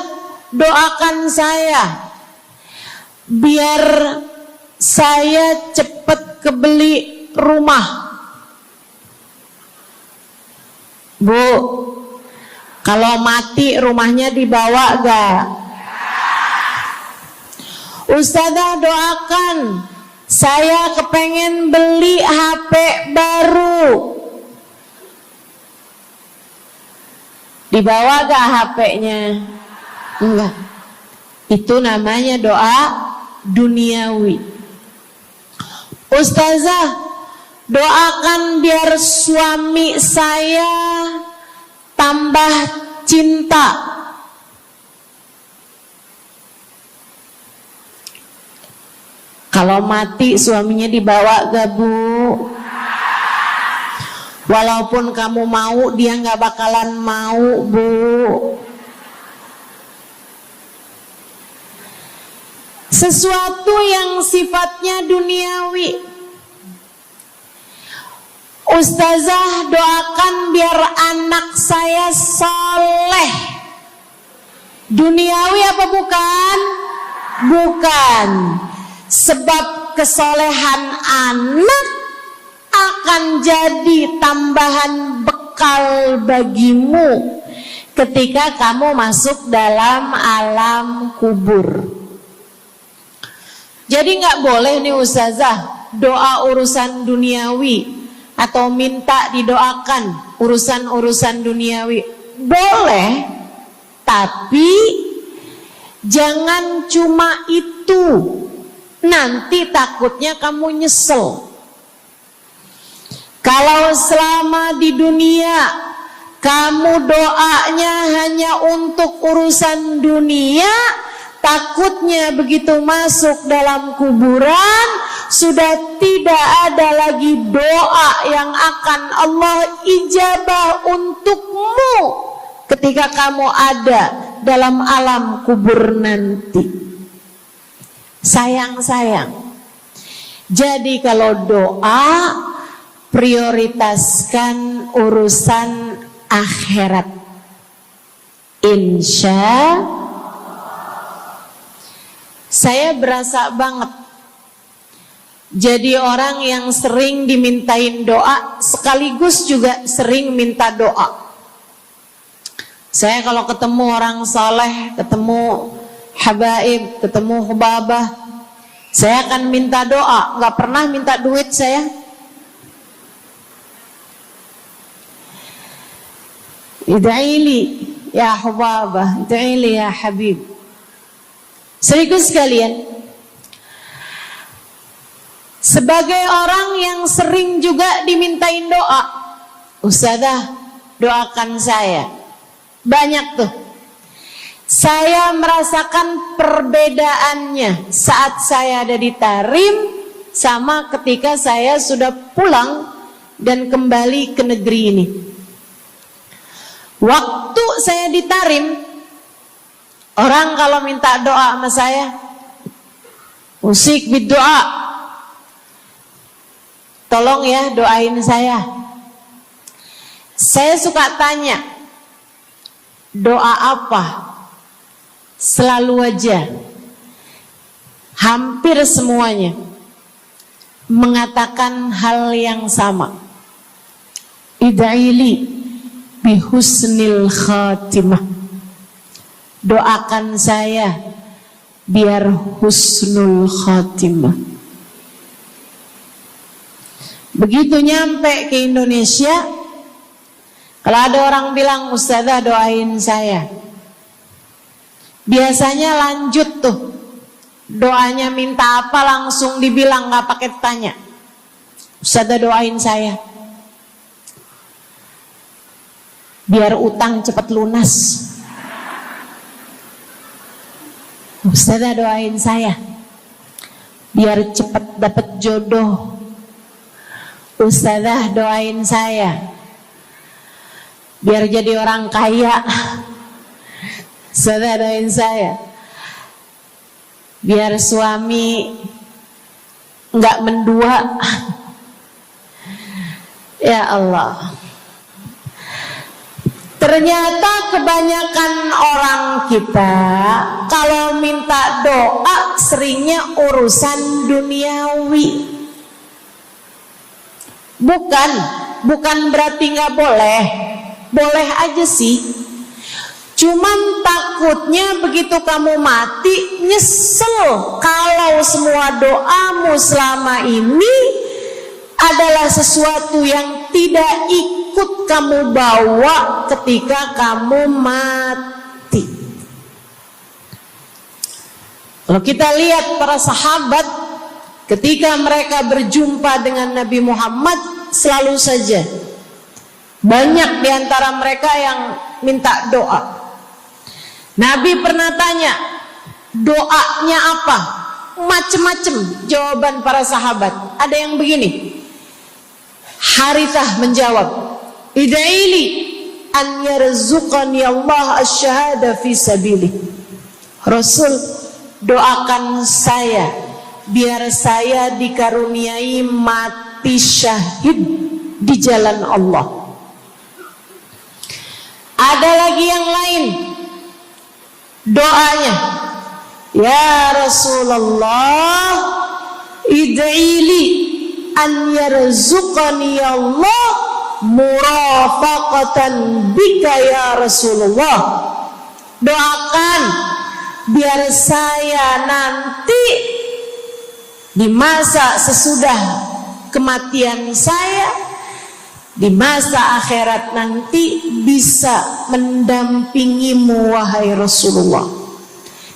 doakan saya biar saya cepat kebeli rumah. Bu, kalau mati rumahnya dibawa gak? Ustazah, doakan saya kepengen beli HP baru. Dibawa gak HP-nya? Enggak. Itu namanya doa duniawi. Ustazah, Doakan biar suami saya tambah cinta. Kalau mati suaminya dibawa gak Bu? Walaupun kamu mau, dia gak bakalan mau Bu. Sesuatu yang sifatnya duniawi. Ustazah, doakan biar anak saya soleh. Duniawi apa bukan? Bukan. Sebab kesolehan anak akan jadi tambahan bekal bagimu ketika kamu masuk dalam alam kubur. Jadi gak boleh nih Ustazah doa urusan duniawi atau minta didoakan urusan-urusan duniawi. Boleh, tapi jangan cuma itu. Nanti takutnya kamu nyesel. Kalau selama di dunia kamu doanya hanya untuk urusan dunia, takutnya begitu masuk dalam kuburan sudah tidak ada lagi doa yang akan Allah ijabah untukmu ketika kamu ada dalam alam kubur nanti. Sayang-sayang. Jadi kalau doa, prioritaskan urusan akhirat. Insya saya berasa banget jadi orang yang sering dimintain doa sekaligus juga sering minta doa. Saya kalau ketemu orang saleh, ketemu habaib, ketemu hubabah, saya akan minta doa, nggak pernah minta duit saya. Ida'ili ya hubabah, ida'ili ya habib. Serius sekalian, sebagai orang yang sering juga dimintain doa, Ustazah doakan saya. Banyak tuh. Saya merasakan perbedaannya saat saya ada di Tarim sama ketika saya sudah pulang dan kembali ke negeri ini. Waktu saya di Tarim, orang kalau minta doa sama saya, usik berdoa, tolong ya doain saya. Saya suka tanya, doa apa? Selalu aja, hampir semuanya mengatakan hal yang sama. Ida'ili bihusnil khatimah. Doakan saya biar husnul khatimah. Begitu nyampe ke Indonesia, kalau ada orang bilang Ustazah doain saya, biasanya lanjut tuh doanya, minta apa langsung dibilang, nggak pakai tanya. Ustazah doain saya biar utang cepat lunas. Ustazah doain saya biar cepat dapat jodoh. Ustazah doain saya biar jadi orang kaya. Ustazah doain saya biar suami nggak mendua. Ya Allah, ternyata kebanyakan orang kita kalau minta doa seringnya urusan duniawi. Bukan berarti nggak boleh, boleh aja sih. Cuman takutnya begitu kamu mati nyesel kalau semua doamu selama ini adalah sesuatu yang tidak ikut kamu bawa ketika kamu mati. Kalau kita lihat para sahabat ketika mereka berjumpa dengan Nabi Muhammad, selalu saja banyak di antara mereka yang minta doa. Nabi pernah tanya, doanya apa? Macem-macem jawaban para sahabat. Ada yang begini, Harithah menjawab, ida'ili an yarzuqani Allah asyhada fi sabilih. Rasul, doakan saya biar saya dikaruniai mati syahid di jalan Allah. Ada lagi yang lain doanya, ya Rasulullah, id'ili an yarzuqani Allah murafaqatan bika ya Rasulullah. Doakan biar saya nanti di masa sesudah kematian saya, di masa akhirat nanti, bisa mendampingimu wahai Rasulullah,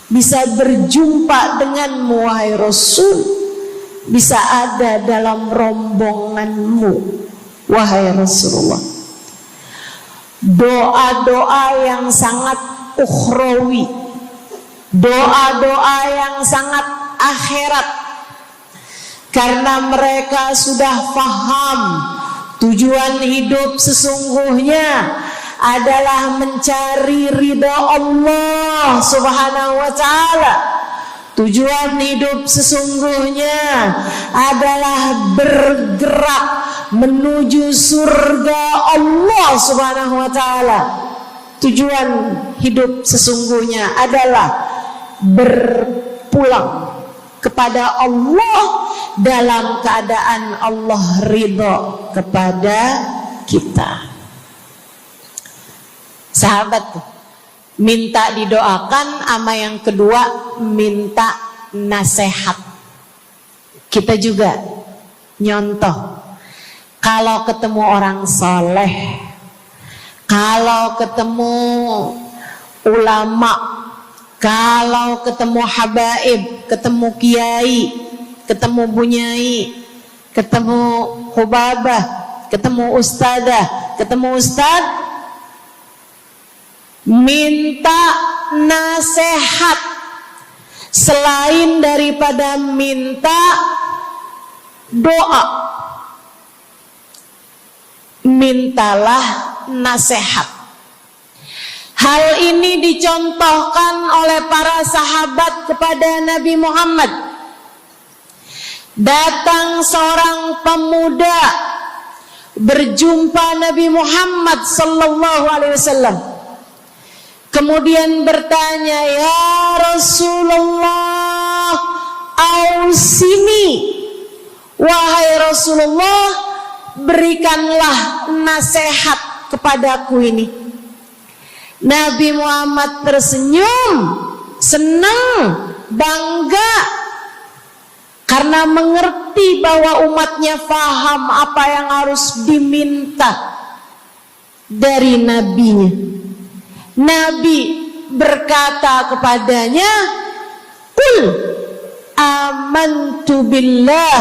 bisa berjumpa denganmu wahai Rasul, bisa ada dalam rombonganmu wahai Rasulullah. Doa-doa yang sangat ukhrawi, doa-doa yang sangat akhirat, karena mereka sudah faham tujuan hidup sesungguhnya adalah mencari ridha Allah Subhanahu wa ta'ala. Tujuan hidup sesungguhnya adalah bergerak menuju surga Allah Subhanahu wa ta'ala. Tujuan hidup sesungguhnya adalah berpulang kepada Allah dalam keadaan Allah ridha kepada kita. Sahabat, minta didoakan, ama yang kedua minta nasihat. Kita juga nyontoh, kalau ketemu orang soleh, kalau ketemu ulama, kalau ketemu habaib, ketemu kiai, ketemu bunyai, ketemu hubabah, ketemu ustadzah, ketemu ustad, minta nasihat. Selain daripada minta doa, mintalah nasihat. Hal ini dicontohkan oleh para sahabat kepada Nabi Muhammad. Datang seorang pemuda berjumpa Nabi Muhammad sallallahu alaihi wasallam. Kemudian bertanya, ya Rasulullah, ausini, wahai Rasulullah, berikanlah nasihat kepadaku ini. Nabi Muhammad tersenyum, senang, bangga, karena mengerti bahwa umatnya faham apa yang harus diminta dari nabinya. Nabi berkata kepadanya, qul amantu billah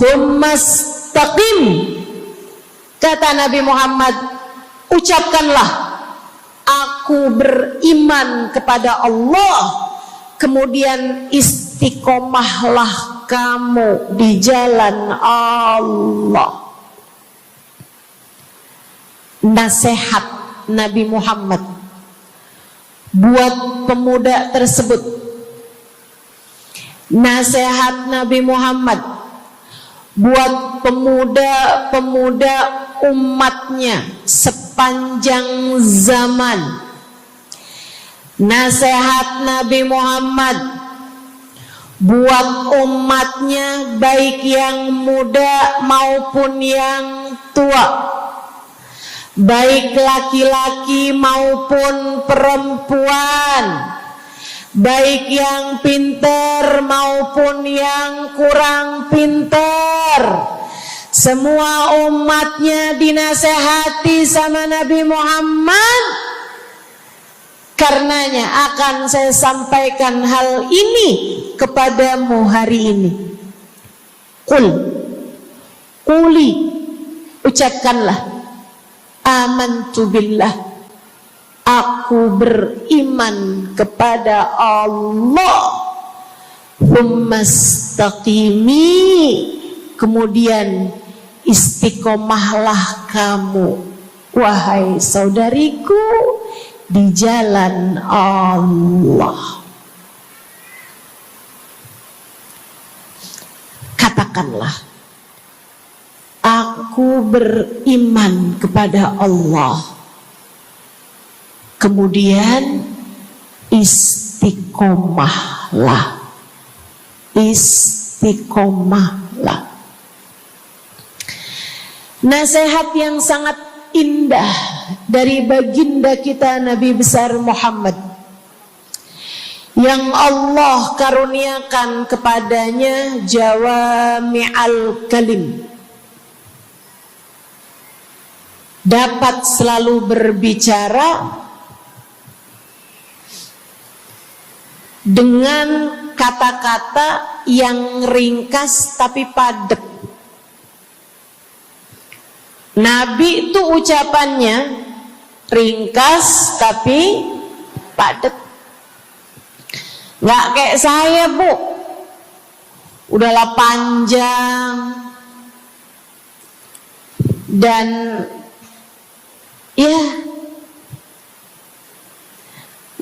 thumma istaqim. Kata Nabi Muhammad, ucapkanlah, aku beriman kepada Allah, kemudian istiqomahlah kamu di jalan Allah. Nasihat Nabi Muhammad buat pemuda tersebut, nasihat Nabi Muhammad buat pemuda-pemuda umatnya sepanjang zaman. Nasihat Nabi Muhammad buat umatnya, baik yang muda maupun yang tua, baik laki-laki maupun perempuan, baik yang pintar maupun yang kurang pintar. Semua umatnya dinasehati sama Nabi Muhammad. Karenanya akan saya sampaikan hal ini kepadamu hari ini. Quli, ucapkanlah, amantu billah, aku beriman kepada Allah. Tsumastaqimi, kemudian istiqomahlah kamu, wahai saudariku, di jalan Allah. Katakanlah, aku beriman kepada Allah. Kemudian istiqomahlah. Istiqomahlah. Nasihat yang sangat indah dari baginda kita Nabi besar Muhammad, yang Allah karuniakan kepadanya jawami'al kalim, dapat selalu berbicara dengan kata-kata yang ringkas tapi padat. Nabi itu ucapannya ringkas tapi padat. Nggak kayak saya, Bu, udahlah panjang dan ya,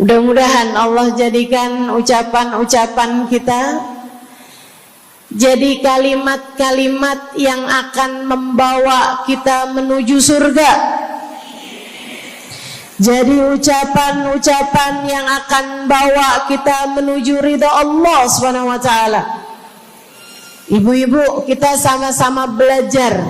mudah-mudahan Allah jadikan ucapan-ucapan kita jadi kalimat-kalimat yang akan membawa kita menuju surga. Jadi ucapan-ucapan yang akan bawa kita menuju ridha Allah Subhanahu wa taala. Ibu-ibu, kita sama-sama belajar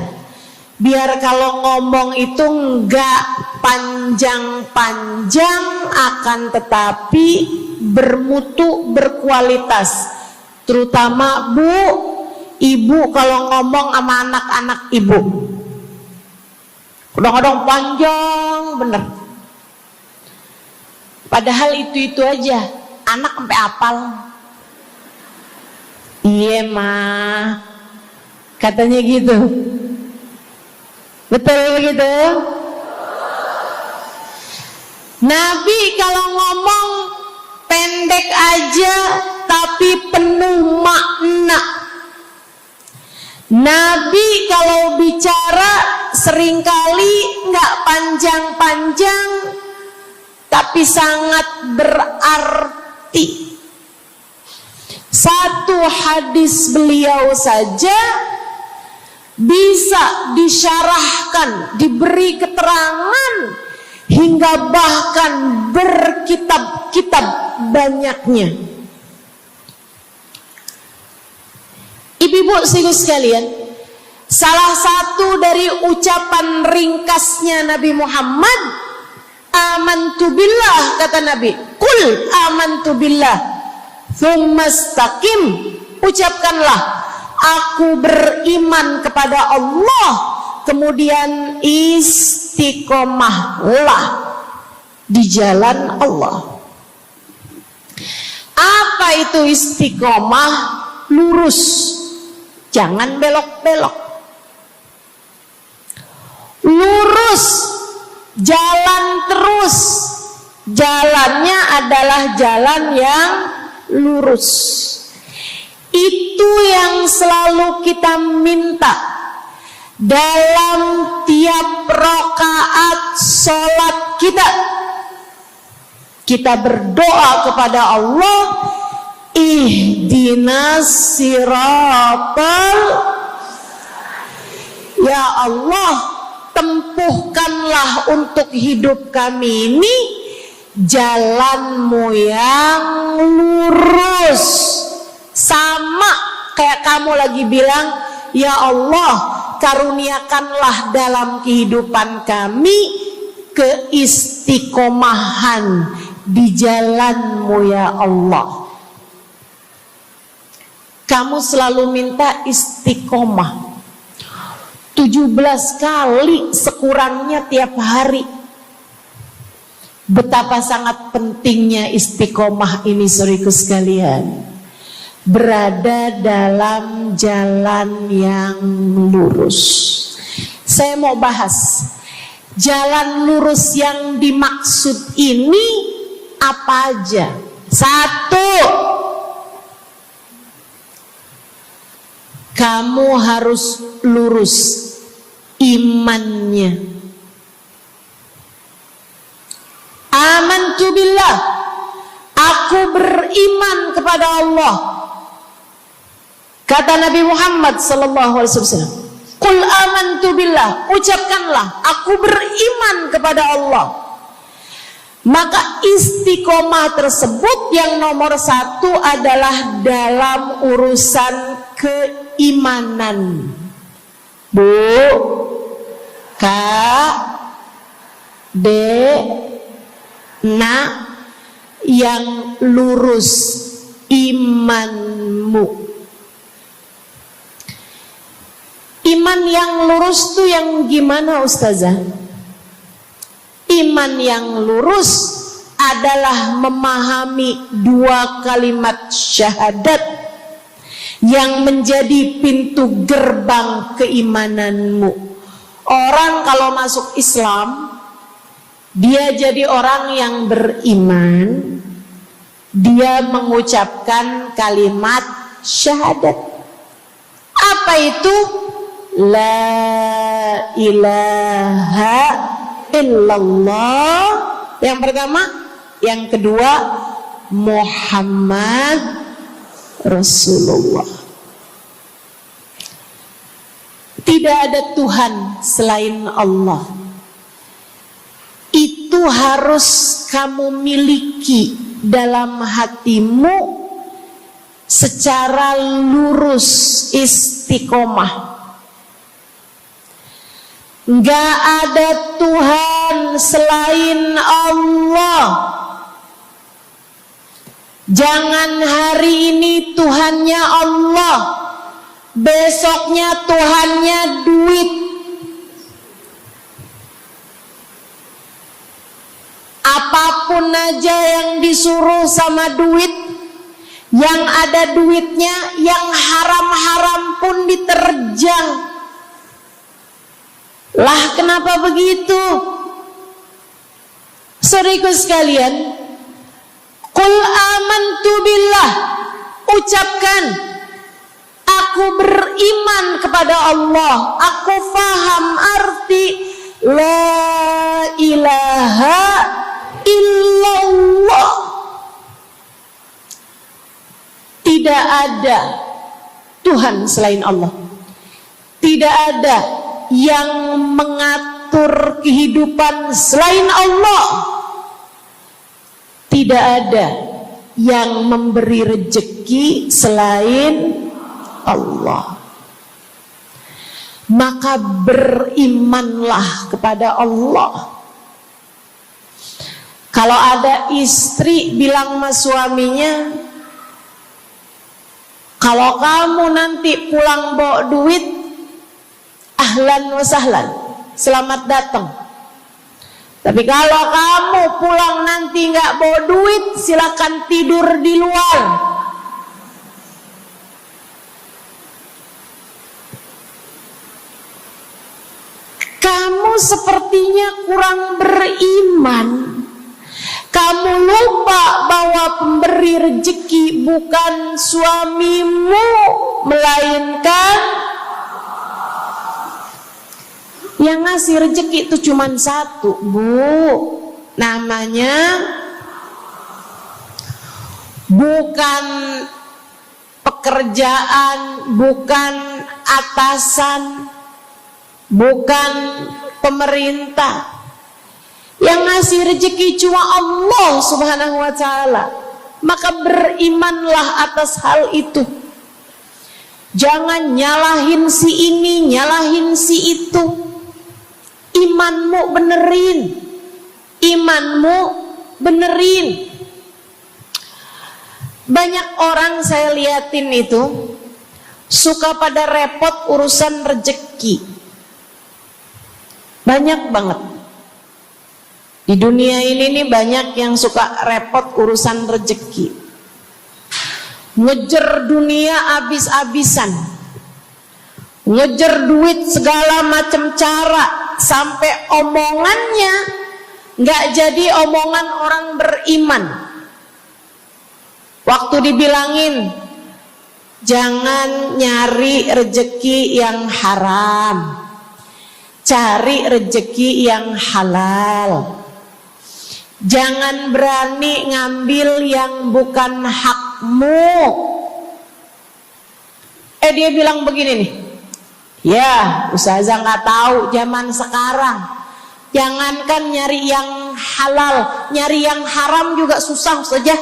biar kalau ngomong itu enggak panjang-panjang, akan tetapi bermutu, berkualitas. Terutama Bu, ibu kalau ngomong sama anak-anak ibu, kadang-kadang panjang bener. Padahal itu aja, anak sampai hafal. Iya mah, katanya gitu. Betul gitu? Nabi kalau ngomong pendek aja tapi penuh makna. Nabi kalau bicara seringkali nggak panjang-panjang tapi sangat berarti. Satu hadis beliau saja bisa disyarahkan, diberi keterangan, hingga bahkan berkitab-kitab banyaknya. Ibu-ibu sekalian, salah satu dari ucapan ringkasnya Nabi Muhammad, amantu billah, kata Nabi, qul amantu billah, tsumastaqim, ucapkanlah, aku beriman kepada Allah, kemudian istiqomahlah di jalan Allah. Apa itu istiqomah? Lurus, jangan belok-belok. Lurus, jalan terus. Jalannya adalah jalan yang lurus. Itu yang selalu kita minta dalam tiap rakaat sholat kita. Kita berdoa kepada Allah, ihdinas siratal, ya Allah, tempuhkanlah untuk hidup kami ini jalanmu yang lurus. Sama kayak kamu lagi bilang, ya Allah, karuniakanlah dalam kehidupan kami keistiqomahan di jalanmu ya Allah. Kamu selalu minta istiqomah 17 kali sekurangnya tiap hari. Betapa sangat pentingnya istiqomah ini, saudaraku sekalian. berada dalam jalan yang lurus. Saya mau bahas jalan lurus yang dimaksud ini apa aja. 1, kamu harus lurus imannya. Amantu billah, aku beriman kepada Allah. Kata Nabi Muhammad sallallahu alaihi wasallam, "Qul amantu billah," ucapkanlah, aku beriman kepada Allah. Maka istiqomah tersebut yang nomor 1 adalah dalam urusan keimanan. Bu, Kak, Dek, Nak, yang lurus imanmu. Iman yang lurus tuh yang gimana, Ustazah? Iman yang lurus adalah memahami 2 kalimat syahadat yang menjadi pintu gerbang keimananmu. Orang kalau masuk Islam, dia jadi orang yang beriman, dia mengucapkan kalimat syahadat. Apa itu? La ilaha illallah. Yang pertama. Yang kedua, Muhammad Rasulullah. Tidak ada Tuhan selain Allah. Itu harus kamu miliki dalam hatimu secara lurus, istiqomah. Gak ada Tuhan selain Allah. Jangan hari ini Tuhannya Allah, besoknya Tuhannya duit. Apapun aja yang disuruh sama duit, yang ada duitnya, yang haram-haram pun diterjang. Lah kenapa begitu? Saudaraku sekalian, Qul amantu billah, ucapkan, aku beriman kepada Allah. Aku faham arti la ilaha illallah. Tidak ada Tuhan selain Allah. Tidak ada yang mengatur kehidupan selain Allah. Tidak ada yang memberi rezeki selain Allah. Maka berimanlah kepada Allah. Kalau ada istri bilang sama suaminya, kalau kamu nanti pulang bawa duit, ahlan wa sahlan, selamat datang. Tapi kalau kamu pulang nanti nggak bawa duit, silakan tidur di luar. Kamu sepertinya kurang beriman. Kamu lupa bahwa pemberi rezeki bukan suamimu, melainkan yang ngasih rezeki itu cuma 1, Bu. Namanya bukan pekerjaan, bukan atasan, bukan pemerintah. Yang ngasih rezeki cuma Allah Subhanahu wa ta'ala. Maka berimanlah atas hal itu. Jangan nyalahin si ini, nyalahin si itu. Imanmu benerin. Imanmu benerin. Banyak orang saya liatin itu suka pada repot urusan rezeki. Banyak banget. Di dunia ini nih banyak yang suka repot urusan rezeki. ngejar dunia abis-abisan, ngejar duit segala macam cara, sampai omongannya nggak jadi omongan orang beriman. Waktu dibilangin jangan nyari rejeki yang haram, cari rejeki yang halal. Jangan berani ngambil yang bukan hakmu. Dia bilang begini nih, ya ustazah nggak tahu zaman sekarang, jangankan nyari yang halal, nyari yang haram juga susah saja.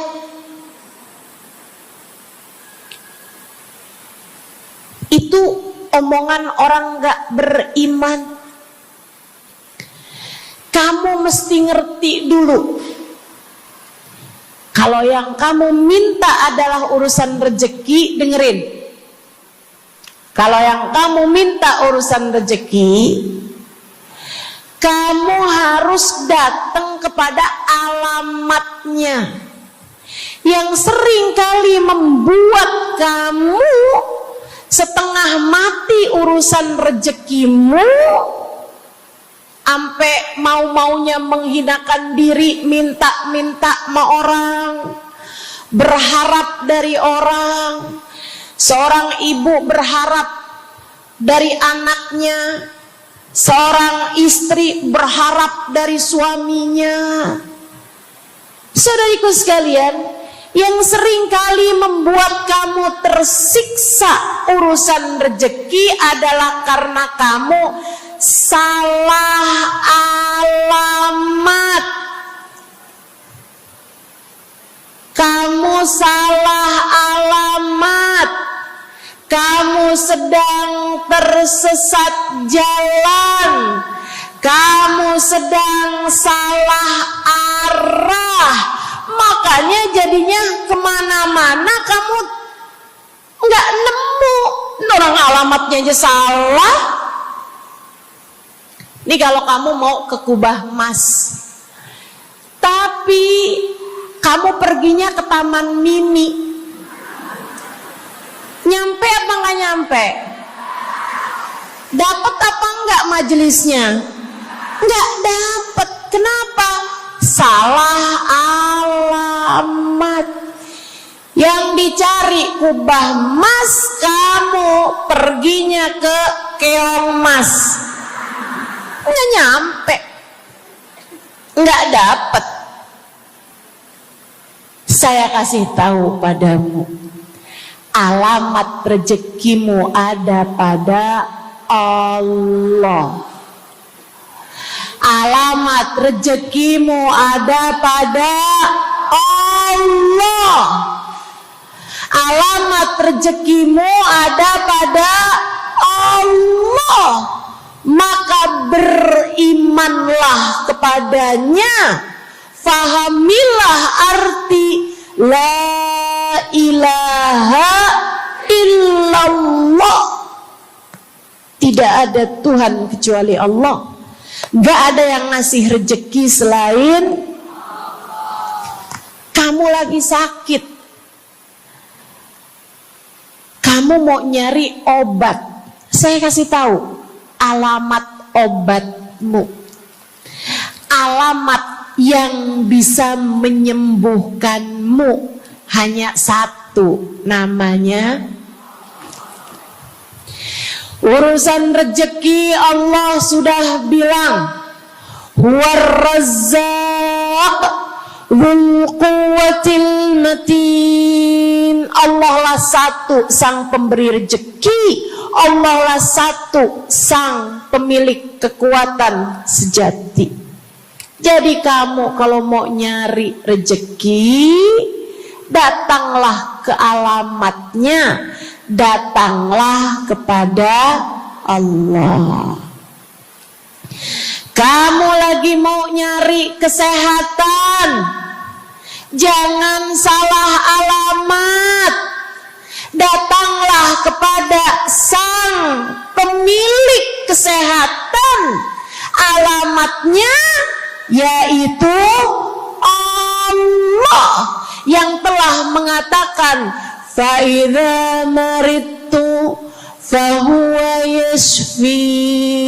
Itu omongan orang nggak beriman. Kamu mesti ngerti dulu, kalau yang kamu minta adalah urusan rezeki, dengerin. Kalau yang kamu minta urusan rezeki, kamu harus datang kepada alamatnya. Yang sering kali membuat kamu setengah mati urusan rezekimu, sampai mau-maunya menghinakan diri, minta-minta sama orang, berharap dari orang. Seorang ibu berharap dari anaknya, seorang istri berharap dari suaminya. Saudariku sekalian, yang sering kali membuat kamu tersiksa urusan rezeki adalah karena kamu salah alamat. Kamu salah alamat. Kamu sedang tersesat jalan. Kamu sedang salah arah. Makanya jadinya kemana-mana kamu nggak nemu. Orang alamatnya aja salah. Ini kalau kamu mau ke Kubah Mas, tapi kamu perginya ke Taman Mini, nyampe apa nggak nyampe? Dapat apa enggak majelisnya? Nggak dapat. Kenapa? Salah alamat. Yang dicari Kubah Mas, kamu perginya ke Keong Mas. Nggak nyampe, nggak dapat. Saya kasih tahu padamu, alamat rezekimu ada pada Allah. Alamat rezekimu ada pada Allah. Alamat rezekimu ada pada Allah. Maka berimanlah kepadanya, fahamilah arti la ilaha illallah. Tidak ada Tuhan kecuali Allah. Gak ada yang ngasih rezeki selain kamu. Lagi sakit, kamu mau nyari obat, saya kasih tahu alamat obatmu. Alamat yang bisa menyembuhkanmu hanya satu, namanya urusan rezeki. Allah sudah bilang, huwar razzaq dzul quwwatil matin. Allah lah satu sang pemberi rezeki. Allah lah satu sang pemilik kekuatan sejati. Jadi kamu kalau mau nyari rezeki, datanglah ke alamatnya, datanglah kepada Allah. Kamu lagi mau nyari kesehatan, jangan salah alamat. Datanglah kepada sang pemilik kesehatan. Alamatnya yaitu Allah yang telah mengatakan, fa idza maridtu fa huwa yashfin.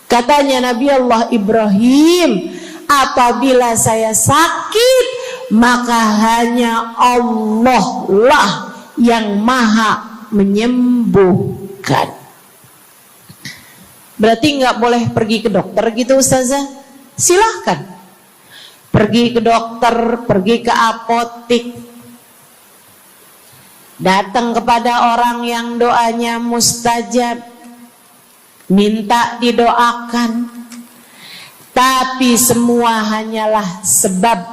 Katanya Nabi Allah Ibrahim, apabila saya sakit, maka hanya Allah lah yang maha menyembuhkan. Berarti nggak boleh pergi ke dokter gitu Ustazah? Silahkan pergi ke dokter, pergi ke apotik, datang kepada orang yang doanya mustajab, minta didoakan. Tapi semua hanyalah sebab,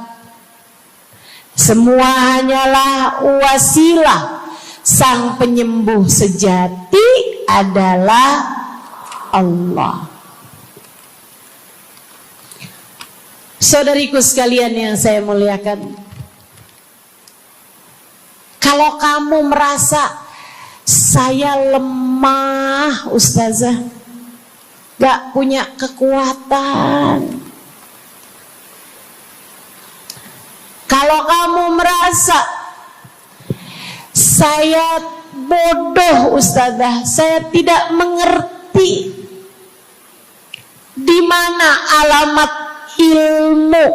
semua hanyalah wasilah. Sang penyembuh sejati adalah Allah. Saudariku sekalian yang saya muliakan, kalau kamu merasa saya lemah Ustazah, gak punya kekuatan, kalau kamu merasa saya bodoh Ustazah, saya tidak mengerti di mana alamat ilmu,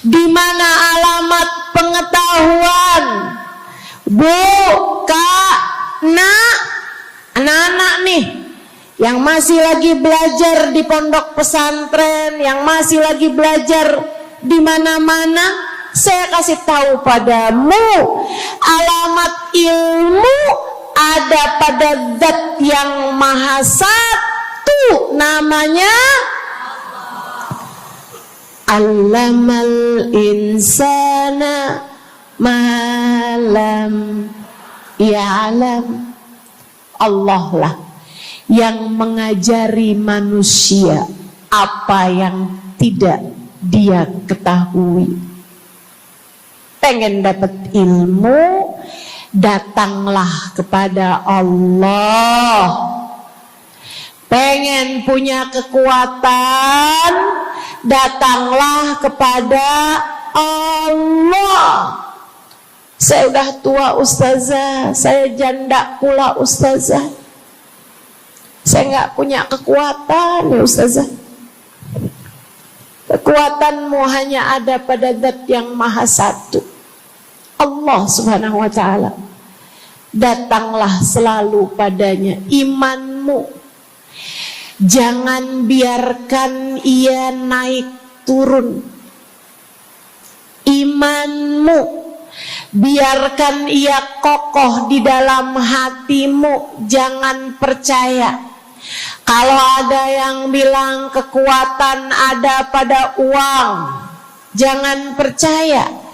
di mana alamat pengetahuan. Bu, Kak, Nak, anak-anak nih yang masih lagi belajar di pondok pesantren, yang masih lagi belajar di mana-mana, saya kasih tahu padamu, alamat ilmu ada pada Zat yang Maha Satu, namanya Allamal insana malam ya'lam. Allah lah yang mengajari manusia apa yang tidak dia ketahui. Pengen dapat ilmu, datanglah kepada Allah. Pengen punya kekuatan, datanglah kepada Allah. Saya udah tua Ustazah, saya janda pula Ustazah, saya nggak punya kekuatan ya Ustazah. Kekuatanmu hanya ada pada Zat yang Maha Satu, Allah Subhanahu wa Ta'ala. Datanglah selalu padanya. Imanmu jangan biarkan ia naik turun. Imanmu biarkan ia kokoh di dalam hatimu. Jangan percaya kalau ada yang bilang kekuatan ada pada uang. Jangan percaya.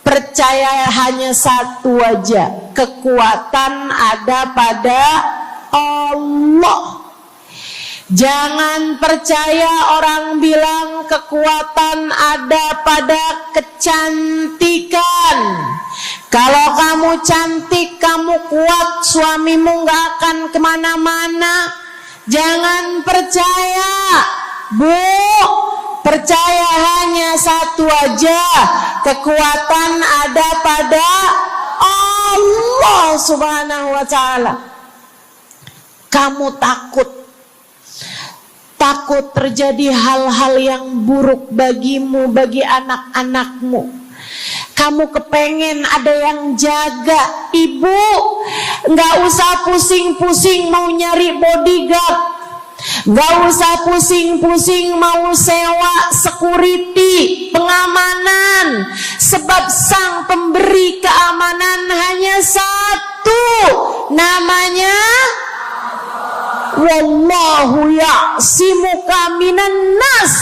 Percaya hanya satu aja, kekuatan ada pada Allah. Jangan percaya orang bilang kekuatan ada pada kecantikan. Kalau kamu cantik, kamu kuat, suamimu gak akan kemana-mana. Jangan percaya, Bu. Percaya hanya satu aja, kekuatan ada pada Allah Subhanahu wa Ta'ala. Kamu takut terjadi hal-hal yang buruk bagimu, bagi anak-anakmu. Kamu kepengen ada yang jaga. Ibu, gak usah pusing-pusing mau nyari bodyguard, gak usah pusing-pusing mau sewa security, pengamanan. Sebab sang pemberi keamanan hanya satu, namanya Wallahu ya'simuka minan nas.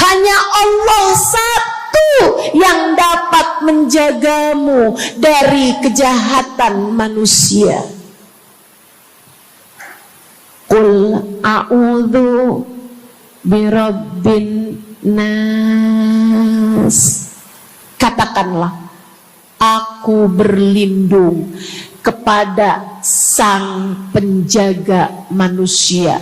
Hanya Allah satu yang dapat menjagamu dari kejahatan manusia. Qul a'udzu birabbin nas. Katakanlah, aku berlindung kepada sang penjaga manusia,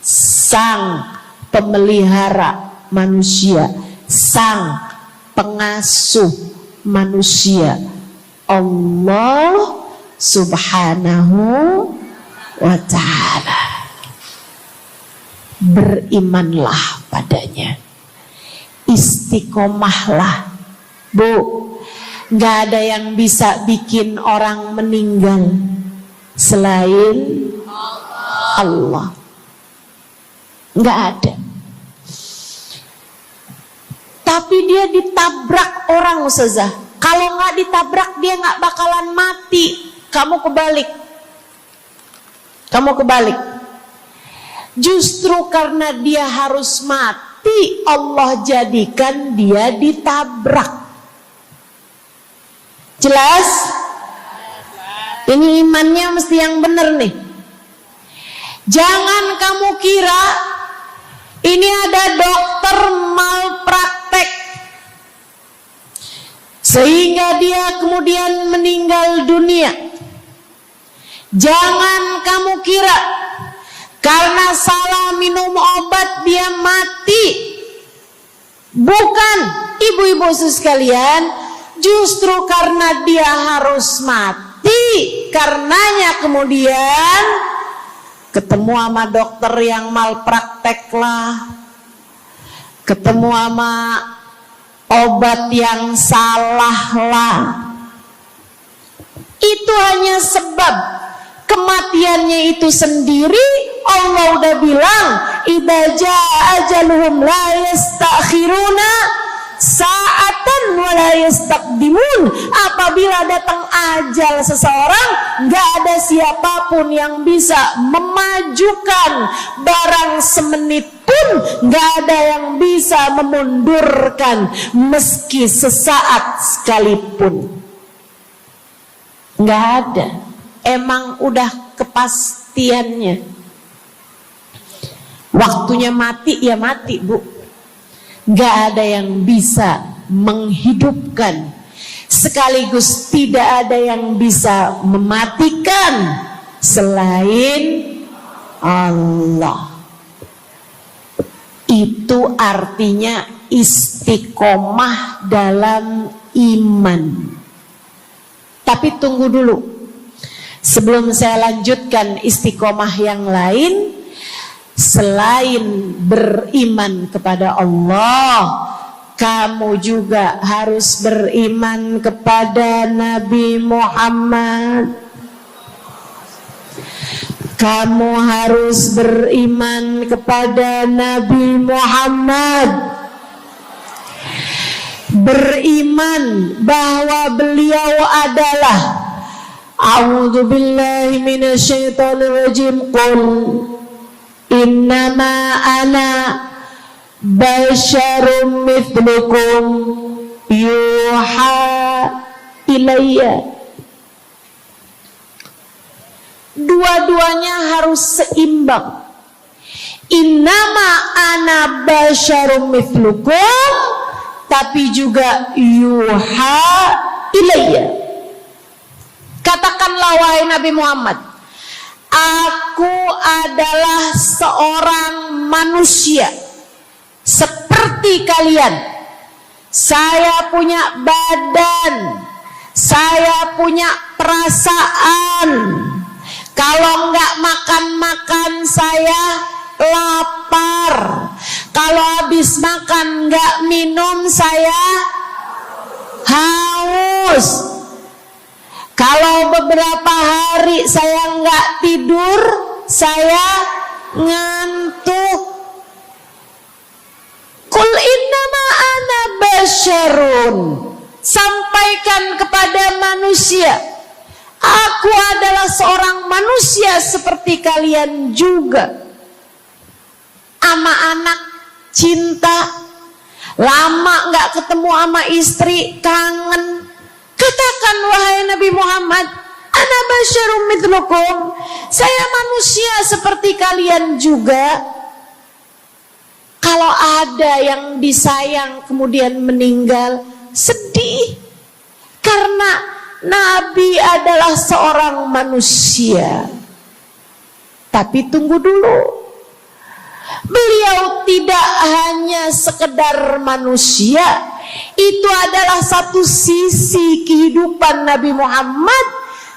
sang pemelihara manusia, sang pengasuh manusia. Allah Subhanahu wa ta'ala. Berimanlah padanya, istiqomahlah. Bu, gak ada yang bisa bikin orang meninggal selain Allah. Gak ada. Tapi dia ditabrak orang, Ustazah. Kalau gak ditabrak dia gak bakalan mati. Kamu kebalik. Justru karena dia harus mati, Allah jadikan dia ditabrak. Jelas? Ini imannya mesti yang benar nih. Jangan kamu kira ini ada dokter malpraktek sehingga dia kemudian meninggal dunia. Jangan kamu kira karena salah minum obat dia mati. Bukan, ibu-ibu sekalian, justru karena dia harus mati, karenanya kemudian ketemu sama dokter yang malpraktek lah, ketemu sama obat yang salah lah. Itu hanya sebab kematiannya itu sendiri. Allah udah bilang, idza jaa ajaluhum la yastakhiruna sa'atan wa la yastaqdimun. Apabila datang ajal seseorang, enggak ada siapapun yang bisa memajukan barang semenit pun, enggak ada yang bisa memundurkan meski sesaat sekalipun. Enggak ada. Emang udah kepastiannya. Waktunya mati ya mati, Bu. Gak ada yang bisa menghidupkan, sekaligus tidak ada yang bisa mematikan selain Allah. Itu artinya istiqomah dalam iman. Tapi tunggu dulu, sebelum saya lanjutkan istiqomah yang lain. Selain beriman kepada Allah, kamu juga harus beriman kepada Nabi Muhammad. Kamu harus beriman kepada Nabi Muhammad. Beriman bahwa beliau adalah, a'udzubillahi minasyaitonirrajim, qul innama ana basyarum mithlukum yuha ilayya. Dua-duanya harus seimbang. Innama ana basyarum mithlukum, tapi juga yuha ilayya. Katakanlah wahai Nabi Muhammad, aku adalah seorang manusia seperti kalian. Saya punya badan, saya punya perasaan. Kalau nggak makan-makan saya lapar. Kalau habis makan nggak minum saya haus. Kalau beberapa hari saya nggak tidur, saya ngantuk. Qul innama ana basyarun. Sampaikan kepada manusia, aku adalah seorang manusia seperti kalian juga. Sama anak cinta, lama nggak ketemu sama istri, kangen. Katakan wahai Nabi Muhammad, ana basyarum mithlukum, saya manusia seperti kalian juga. Kalau ada yang disayang kemudian meninggal, sedih. Karena Nabi adalah seorang manusia. Tapi tunggu dulu, beliau tidak hanya sekedar manusia, Itu adalah satu sisi kehidupan Nabi Muhammad.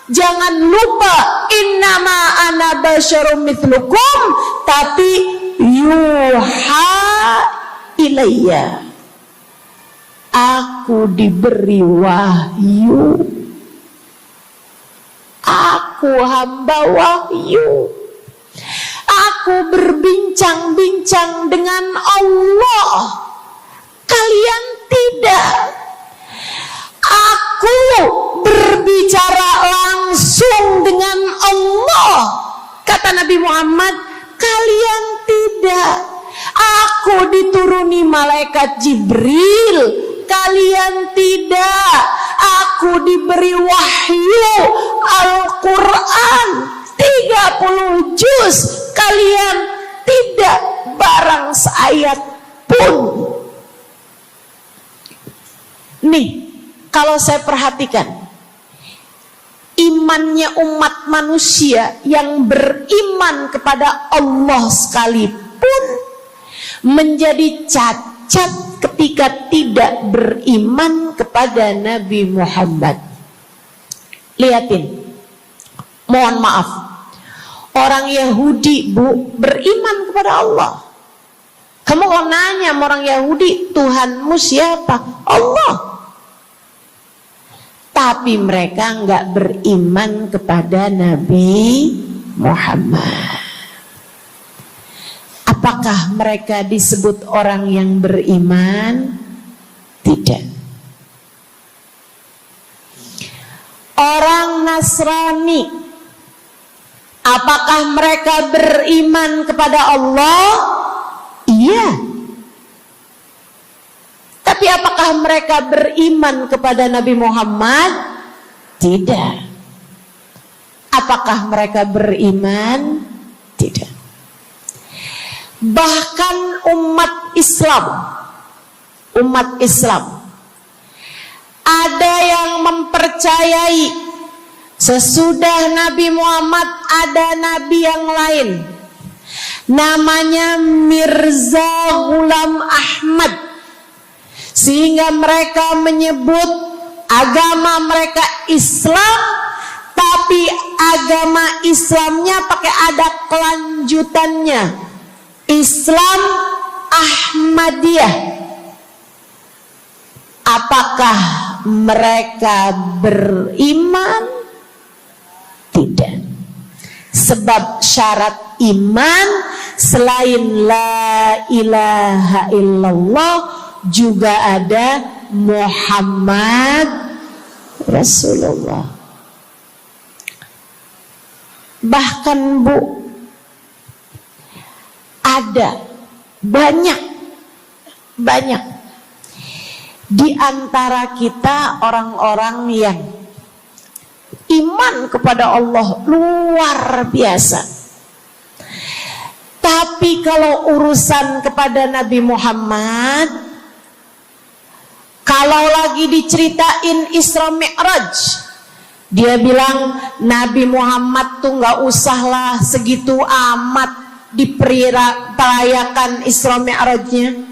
Jangan lupa, innama ana basyarum mithlukum, tapi yuha ilayya, aku diberi wahyu, aku hamba wahyu, aku berbincang-bincang dengan Allah, kalian tidak. Aku berbicara langsung dengan Allah, kata Nabi Muhammad, kalian tidak. Aku dituruni malaikat Jibril, kalian tidak. Aku diberi wahyu Al-Quran 30 juz, kalian tidak barang seayat pun. Nih, kalau saya perhatikan, imannya umat manusia yang beriman kepada Allah sekalipun menjadi cacat ketika tidak beriman kepada Nabi Muhammad. Lihatin, mohon maaf, orang Yahudi, Bu, beriman kepada Allah. Kamu kalau nanya sama orang Yahudi, Tuhanmu siapa? Allah. Tapi mereka enggak beriman kepada Nabi Muhammad. Apakah mereka disebut orang yang beriman? Tidak. Orang Nasrani, apakah mereka beriman kepada Allah? Iya. Tapi apakah mereka beriman kepada Nabi Muhammad? Tidak. Apakah mereka beriman? Tidak. Bahkan umat Islam ada yang mempercayai sesudah Nabi Muhammad ada nabi yang lain, namanya Mirza Ghulam Ahmad, sehingga mereka menyebut agama mereka Islam, tapi agama Islamnya pakai ada kelanjutannya, Islam Ahmadiyah. Apakah mereka beriman? Tidak. Sebab syarat iman selain la ilaha illallah juga ada Muhammad Rasulullah. Bahkan, Bu, ada banyak di antara kita orang-orang yang iman kepada Allah luar biasa, tapi kalau urusan kepada Nabi Muhammad, kalau lagi diceritain Isra Mi'raj, dia bilang Nabi Muhammad tuh gak usahlah segitu amat diperayakan Isra Mi'rajnya.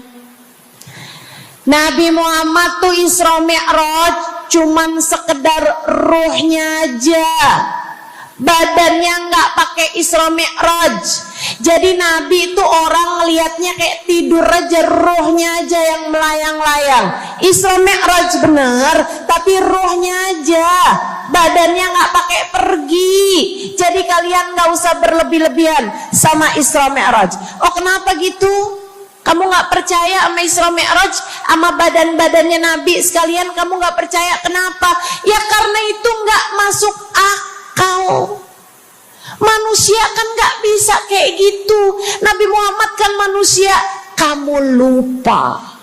Nabi Muhammad tuh Isra Mi'raj cuman sekedar ruhnya aja, badannya nggak pakai Isra Mi'raj. Jadi Nabi itu orang ngelihatnya kayak tidur aja, ruhnya aja yang melayang-layang. Isra Mi'raj bener, tapi ruhnya aja, badannya nggak pakai pergi. Jadi kalian nggak usah berlebih-lebihan sama Isra Mi'raj. Oh, kenapa gitu? Kamu gak percaya sama Isra Mi'raj, sama badan-badannya Nabi sekalian, kamu gak percaya. Kenapa? Ya karena itu gak masuk akal. Manusia kan gak bisa kayak gitu. Nabi Muhammad kan manusia. Kamu lupa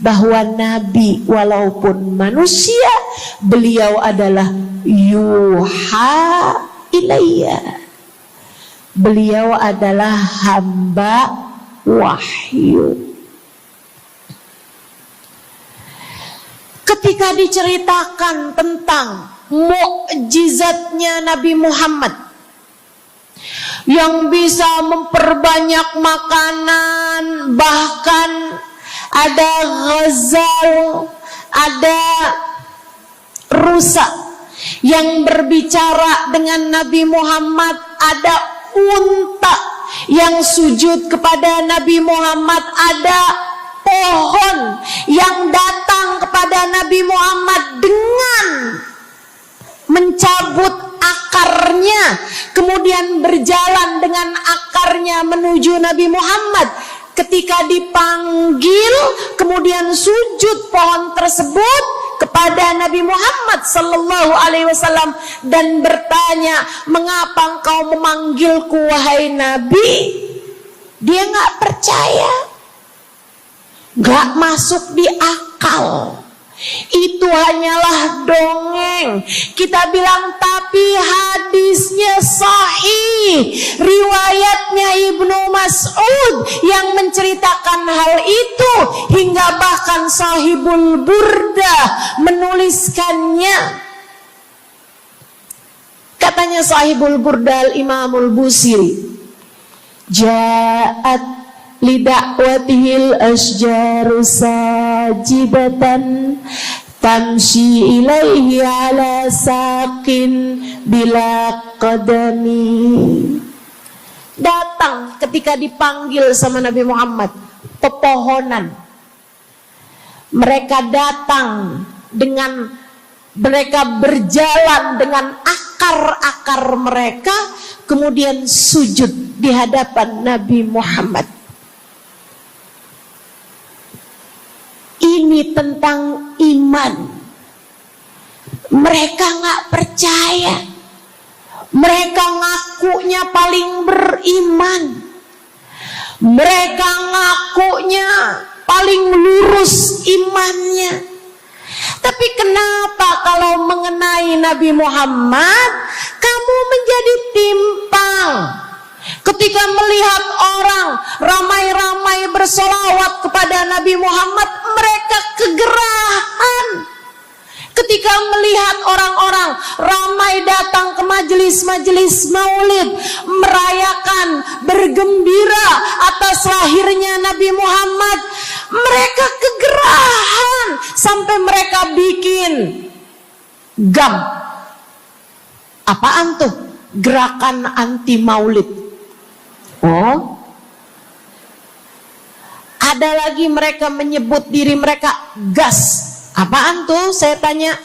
bahwa Nabi walaupun manusia, beliau adalah yuha ilayya. Beliau adalah hamba wahyu. Ketika diceritakan tentang mukjizatnya Nabi Muhammad yang bisa memperbanyak makanan, bahkan ada ghazal, ada rusa yang berbicara dengan Nabi Muhammad, ada unta yang sujud kepada Nabi Muhammad, ada pohon yang datang kepada Nabi Muhammad dengan mencabut akarnya, kemudian berjalan dengan akarnya menuju Nabi Muhammad. Ketika dipanggil, kemudian sujud pohon tersebut kepada Nabi Muhammad sallallahu alaihi wasallam dan bertanya, "Mengapa engkau memanggilku wahai Nabi?" Dia nggak percaya, nggak masuk di akal. Itu hanyalah dongeng. Kita bilang tapi hadisnya sahih, riwayatnya Ibnu Mas'ud yang menceritakan hal itu, hingga bahkan Sahibul Burda menuliskannya. Katanya Sahibul Burda Imamul Busiri, ja'at lidakwatihil asjaru sajidatan tamshi ilaihi ala saqin bila qadami. Datang ketika dipanggil sama Nabi Muhammad pepohonan. Mereka datang dengan, mereka berjalan dengan akar-akar mereka, kemudian sujud di hadapan Nabi Muhammad. Ini tentang iman. Mereka nggak percaya. Mereka ngakunya paling beriman. Mereka ngakunya paling lurus imannya. Tapi kenapa kalau mengenai Nabi Muhammad kamu menjadi timpang? Ketika melihat orang ramai-ramai bersolawat kepada Nabi Muhammad, mereka kegerahan. Ketika melihat orang-orang ramai datang ke majelis-majelis maulid, merayakan, bergembira atas lahirnya Nabi Muhammad, mereka kegerahan sampai mereka bikin GAM. Apaan tuh? Gerakan anti maulid. Oh, ada lagi mereka menyebut diri mereka GAS. Apaan tuh? Saya tanya.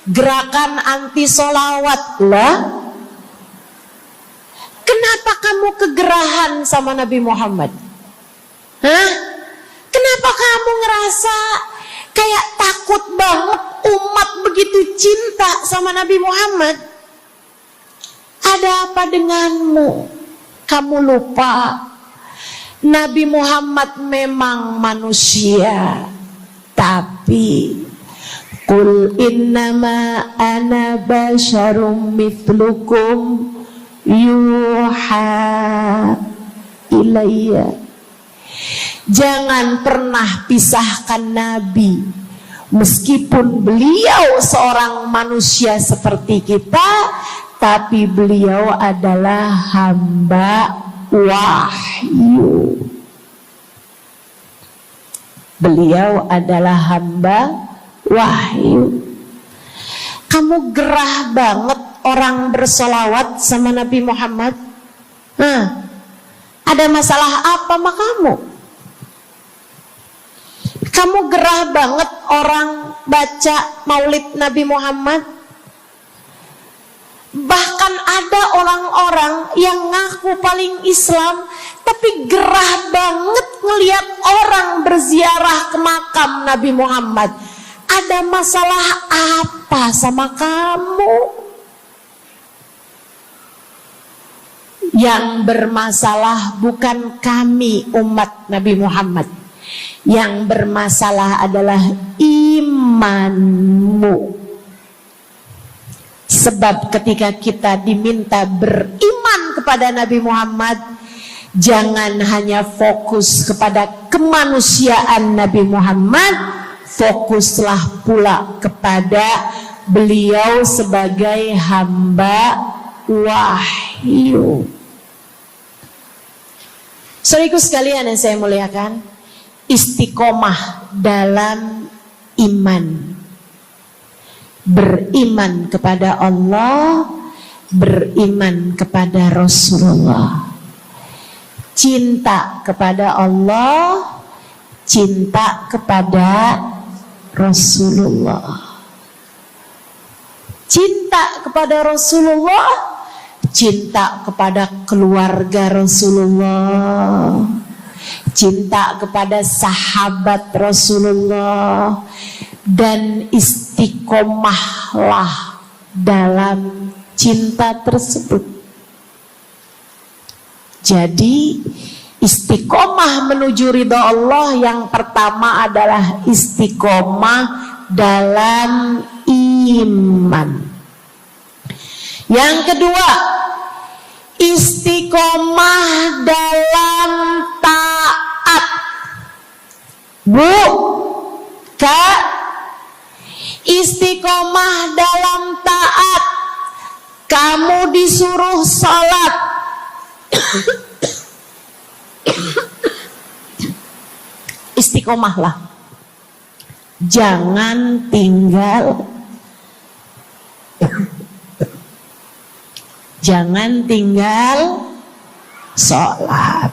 Gerakan anti solawat lah. Kenapa kamu kegerahan sama Nabi Muhammad? Hah? Kenapa kamu ngerasa kayak takut banget umat begitu cinta sama Nabi Muhammad? Ada apa denganmu? Kamu lupa Nabi Muhammad memang manusia, tapi qul innama ana basyarum mithlukum yuha ilayya. Jangan pernah pisahkan Nabi, meskipun beliau seorang manusia seperti kita, tapi beliau adalah hamba wahyu. Beliau adalah hamba wahyu. Kamu gerah banget orang bersolawat sama Nabi Muhammad. Ada masalah apa sama kamu? Kamu gerah banget orang baca maulid Nabi Muhammad. Bahkan ada orang-orang yang ngaku paling Islam, tapi gerah banget ngelihat orang berziarah ke makam Nabi Muhammad. Ada masalah apa sama kamu? Yang bermasalah bukan kami umat Nabi Muhammad. Yang bermasalah adalah imanmu. Sebab ketika kita diminta beriman kepada Nabi Muhammad, jangan hanya fokus kepada kemanusiaan Nabi Muhammad, fokuslah pula kepada beliau sebagai hamba wahyu. Saudaraku sekalian yang saya muliakan, istiqomah dalam iman. Beriman kepada Allah, beriman kepada Rasulullah. Cinta kepada Allah, cinta kepada Rasulullah. Cinta kepada Rasulullah, cinta kepada keluarga Rasulullah, cinta kepada sahabat Rasulullah, dan istiqomahlah dalam cinta tersebut. Jadi istiqomah menuju ridha Allah yang pertama adalah istiqomah dalam iman. Yang kedua, istiqomah dalam taat. Bu, Kak, istiqomah dalam taat. Kamu disuruh sholat, istiqomahlah. Jangan tinggal sholat.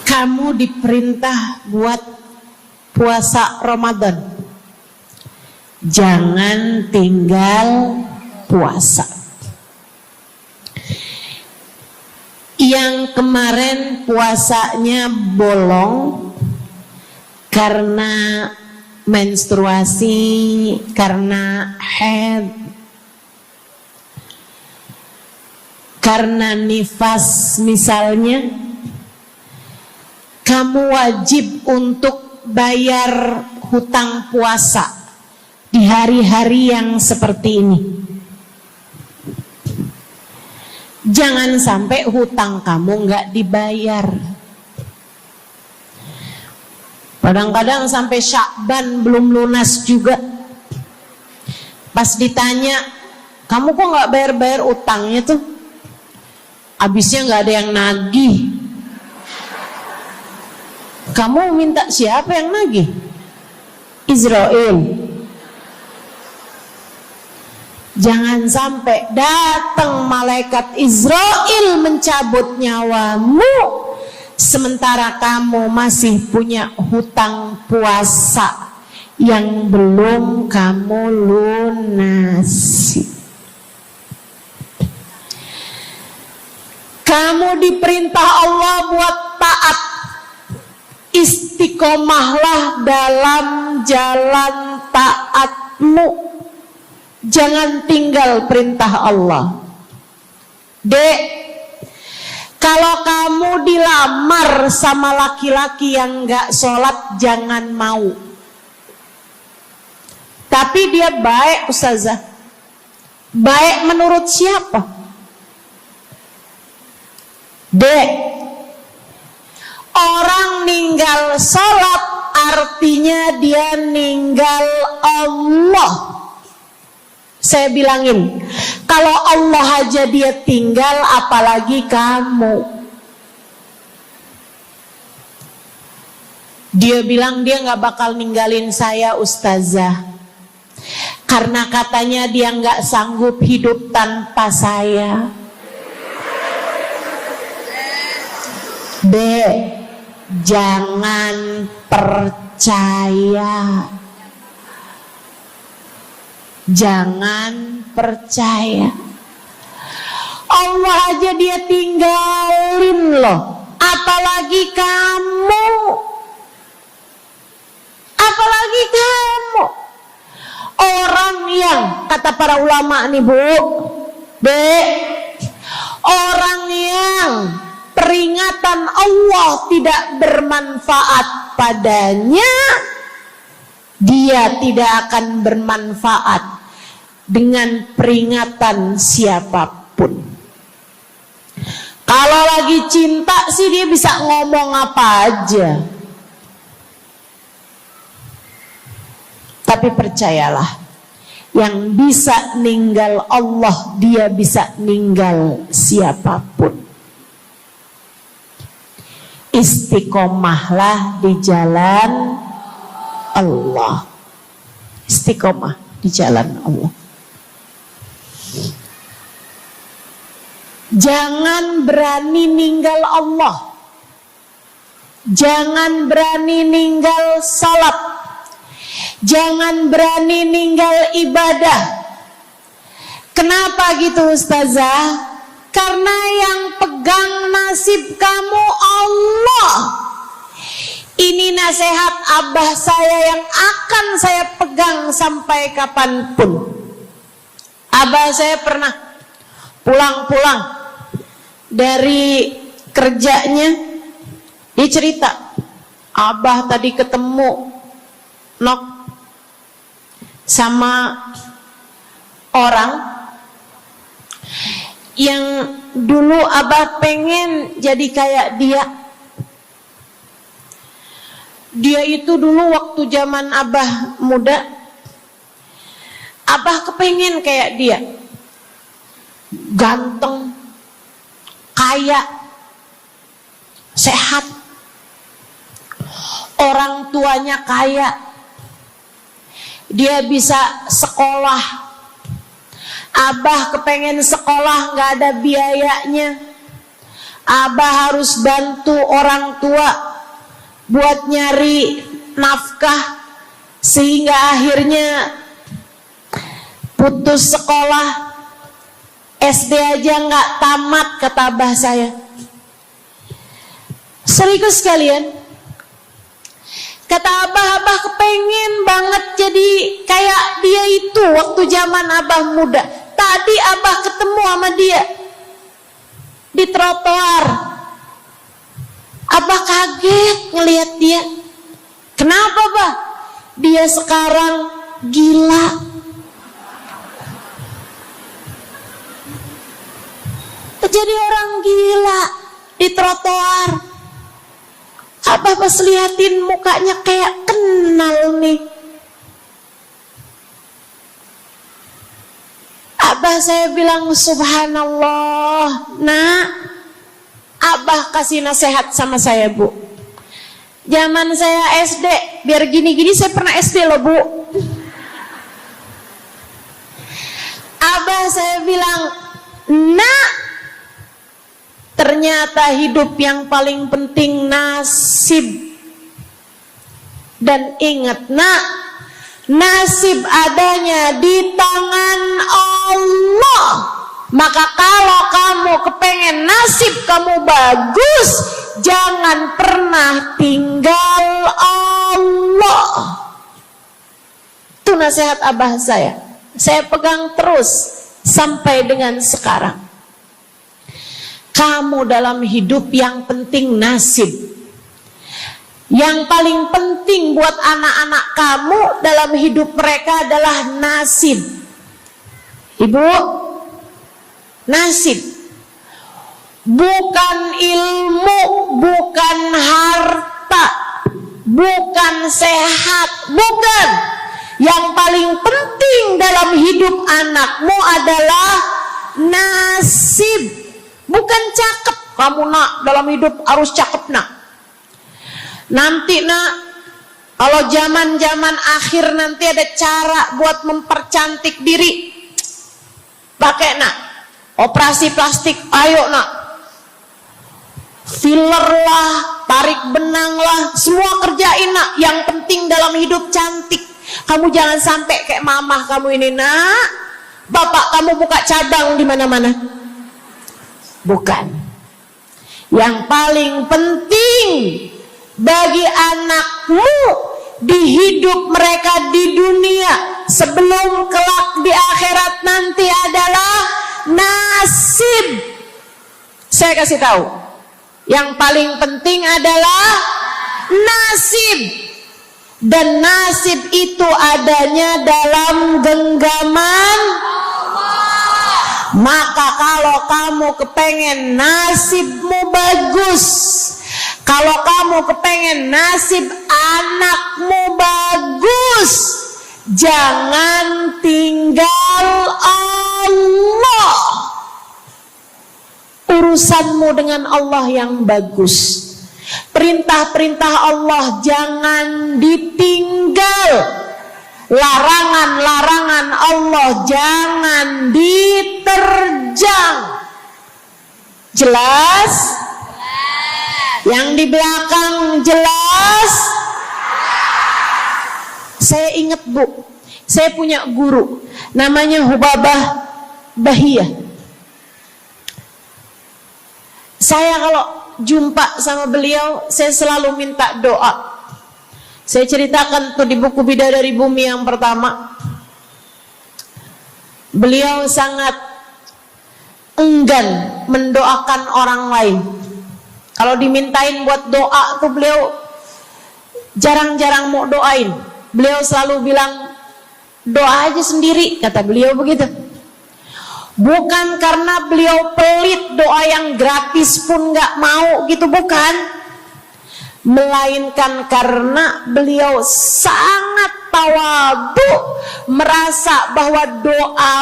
Kamu diperintah buat puasa Ramadan. Jangan tinggal puasa. Yang kemarin puasanya bolong karena menstruasi, karena haid, karena nifas misalnya, kamu wajib untuk bayar hutang puasa di hari-hari yang seperti ini. Jangan sampai hutang kamu nggak dibayar. Kadang-kadang sampai Syakban belum lunas juga. Pas ditanya, kamu kok nggak bayar-bayar utangnya tuh? Habisnya nggak ada yang nagih. Kamu minta siapa yang nagih? Israel. Jangan sampai datang malaikat Israel mencabut nyawamu, sementara kamu masih punya hutang puasa yang belum kamu lunasi. Kamu diperintah Allah buat taat. Istiqomahlah dalam jalan taatmu. Jangan tinggal perintah Allah. Dek, kalau kamu dilamar sama laki-laki yang gak sholat, jangan mau. Tapi dia baik, Ustazah. Baik menurut siapa? Dek, orang ninggal sholat artinya dia ninggal Allah. Saya bilangin, kalau Allah aja dia tinggal, apalagi kamu. Dia bilang dia gak bakal ninggalin saya, Ustazah, karena katanya dia gak sanggup hidup tanpa saya. Dek, jangan percaya. Jangan percaya. Allah aja dia tinggalin loh, apalagi kamu. Apalagi kamu. Orang yang, kata para ulama nih Bu, orang yang peringatan Allah tidak bermanfaat padanya, dia tidak akan bermanfaat dengan peringatan siapapun. Kalau lagi cinta sih dia bisa ngomong apa aja. Tapi percayalah, yang bisa ninggal Allah, dia bisa ninggal siapapun. Istiqomahlah di jalan Allah. Istiqomah di jalan Allah. Jangan berani ninggal Allah. Jangan berani ninggal salat. Jangan berani ninggal ibadah. Kenapa gitu Ustazah? Karena yang pegang nasib kamu Allah. Ini nasihat abah saya yang akan saya pegang sampai kapanpun. Abah saya pernah pulang-pulang dari kerjanya, dia cerita, abah tadi ketemu sama orang yang dulu abah pengen jadi kayak dia. Dia itu dulu waktu zaman abah muda, abah kepengen kayak dia, ganteng, kaya, sehat, orang tuanya kaya, dia bisa sekolah. Abah kepengen sekolah, gak ada biayanya. Abah harus bantu orang tua buat nyari nafkah, sehingga akhirnya putus sekolah. SD aja gak tamat, kata abah saya. Serius kalian? Kata abah kepengen banget jadi kayak dia itu waktu zaman abah muda. Tadi abah ketemu sama dia di trotoar. Abah kaget ngelihat dia. Kenapa, Bah? Dia sekarang gila. Jadi orang gila di trotoar. Abah pas liatin mukanya kayak kenal nih. Abah saya bilang subhanallah. Nak, abah kasih nasihat sama saya, Bu. Zaman saya SD, biar gini-gini saya pernah SD loh, Bu. Abah saya bilang, nak, ternyata hidup yang paling penting nasib. Dan ingat nak, nasib adanya di tangan Allah. Maka kalau kamu kepengen nasib kamu bagus, jangan pernah tinggal Allah. Itu nasihat abah saya pegang terus sampai dengan sekarang. Kamu dalam hidup yang penting nasib. Yang paling penting buat anak-anak kamu dalam hidup mereka adalah nasib. Ibu, nasib. Bukan ilmu, bukan harta, bukan sehat, bukan. Yang paling penting dalam hidup anakmu adalah nasib. Bukan cakep. Kamu nak dalam hidup harus cakep nak. Nanti nak, kalau zaman-zaman akhir nanti ada cara buat mempercantik diri. Pakai nak operasi plastik, ayo nak. Filler lah, tarik benang lah, semua kerjain nak. Yang penting dalam hidup cantik. Kamu jangan sampai kayak mamah kamu ini nak. Bapak kamu buka cabang di mana-mana. Bukan. Yang paling penting bagi anakmu di hidup mereka di dunia sebelum kelak di akhirat nanti adalah nasib. Saya kasih tahu, yang paling penting adalah nasib. Dan nasib itu adanya dalam genggaman. Maka kalau kamu kepengen nasibmu bagus, kalau kamu kepengen nasib anakmu bagus, jangan tinggal Allah. Urusanmu dengan Allah yang bagus. Perintah-perintah Allah jangan ditinggal. Larangan-larangan Allah jangan diterjang. Jelas? Yang di belakang jelas? Saya ingat Bu, saya punya guru namanya Hubabah Bahiyah. Saya kalau jumpa sama beliau, saya selalu minta doa. Saya ceritakan tuh di buku Bidadari Bumi yang pertama. Beliau sangat enggan mendoakan orang lain. Kalau dimintain buat doa tuh beliau jarang-jarang mau doain. Beliau selalu bilang, doa aja sendiri, kata beliau begitu. Bukan karena beliau pelit, doa yang gratis pun gak mau gitu, bukan. Melainkan karena beliau sangat tawadhu, merasa bahwa doa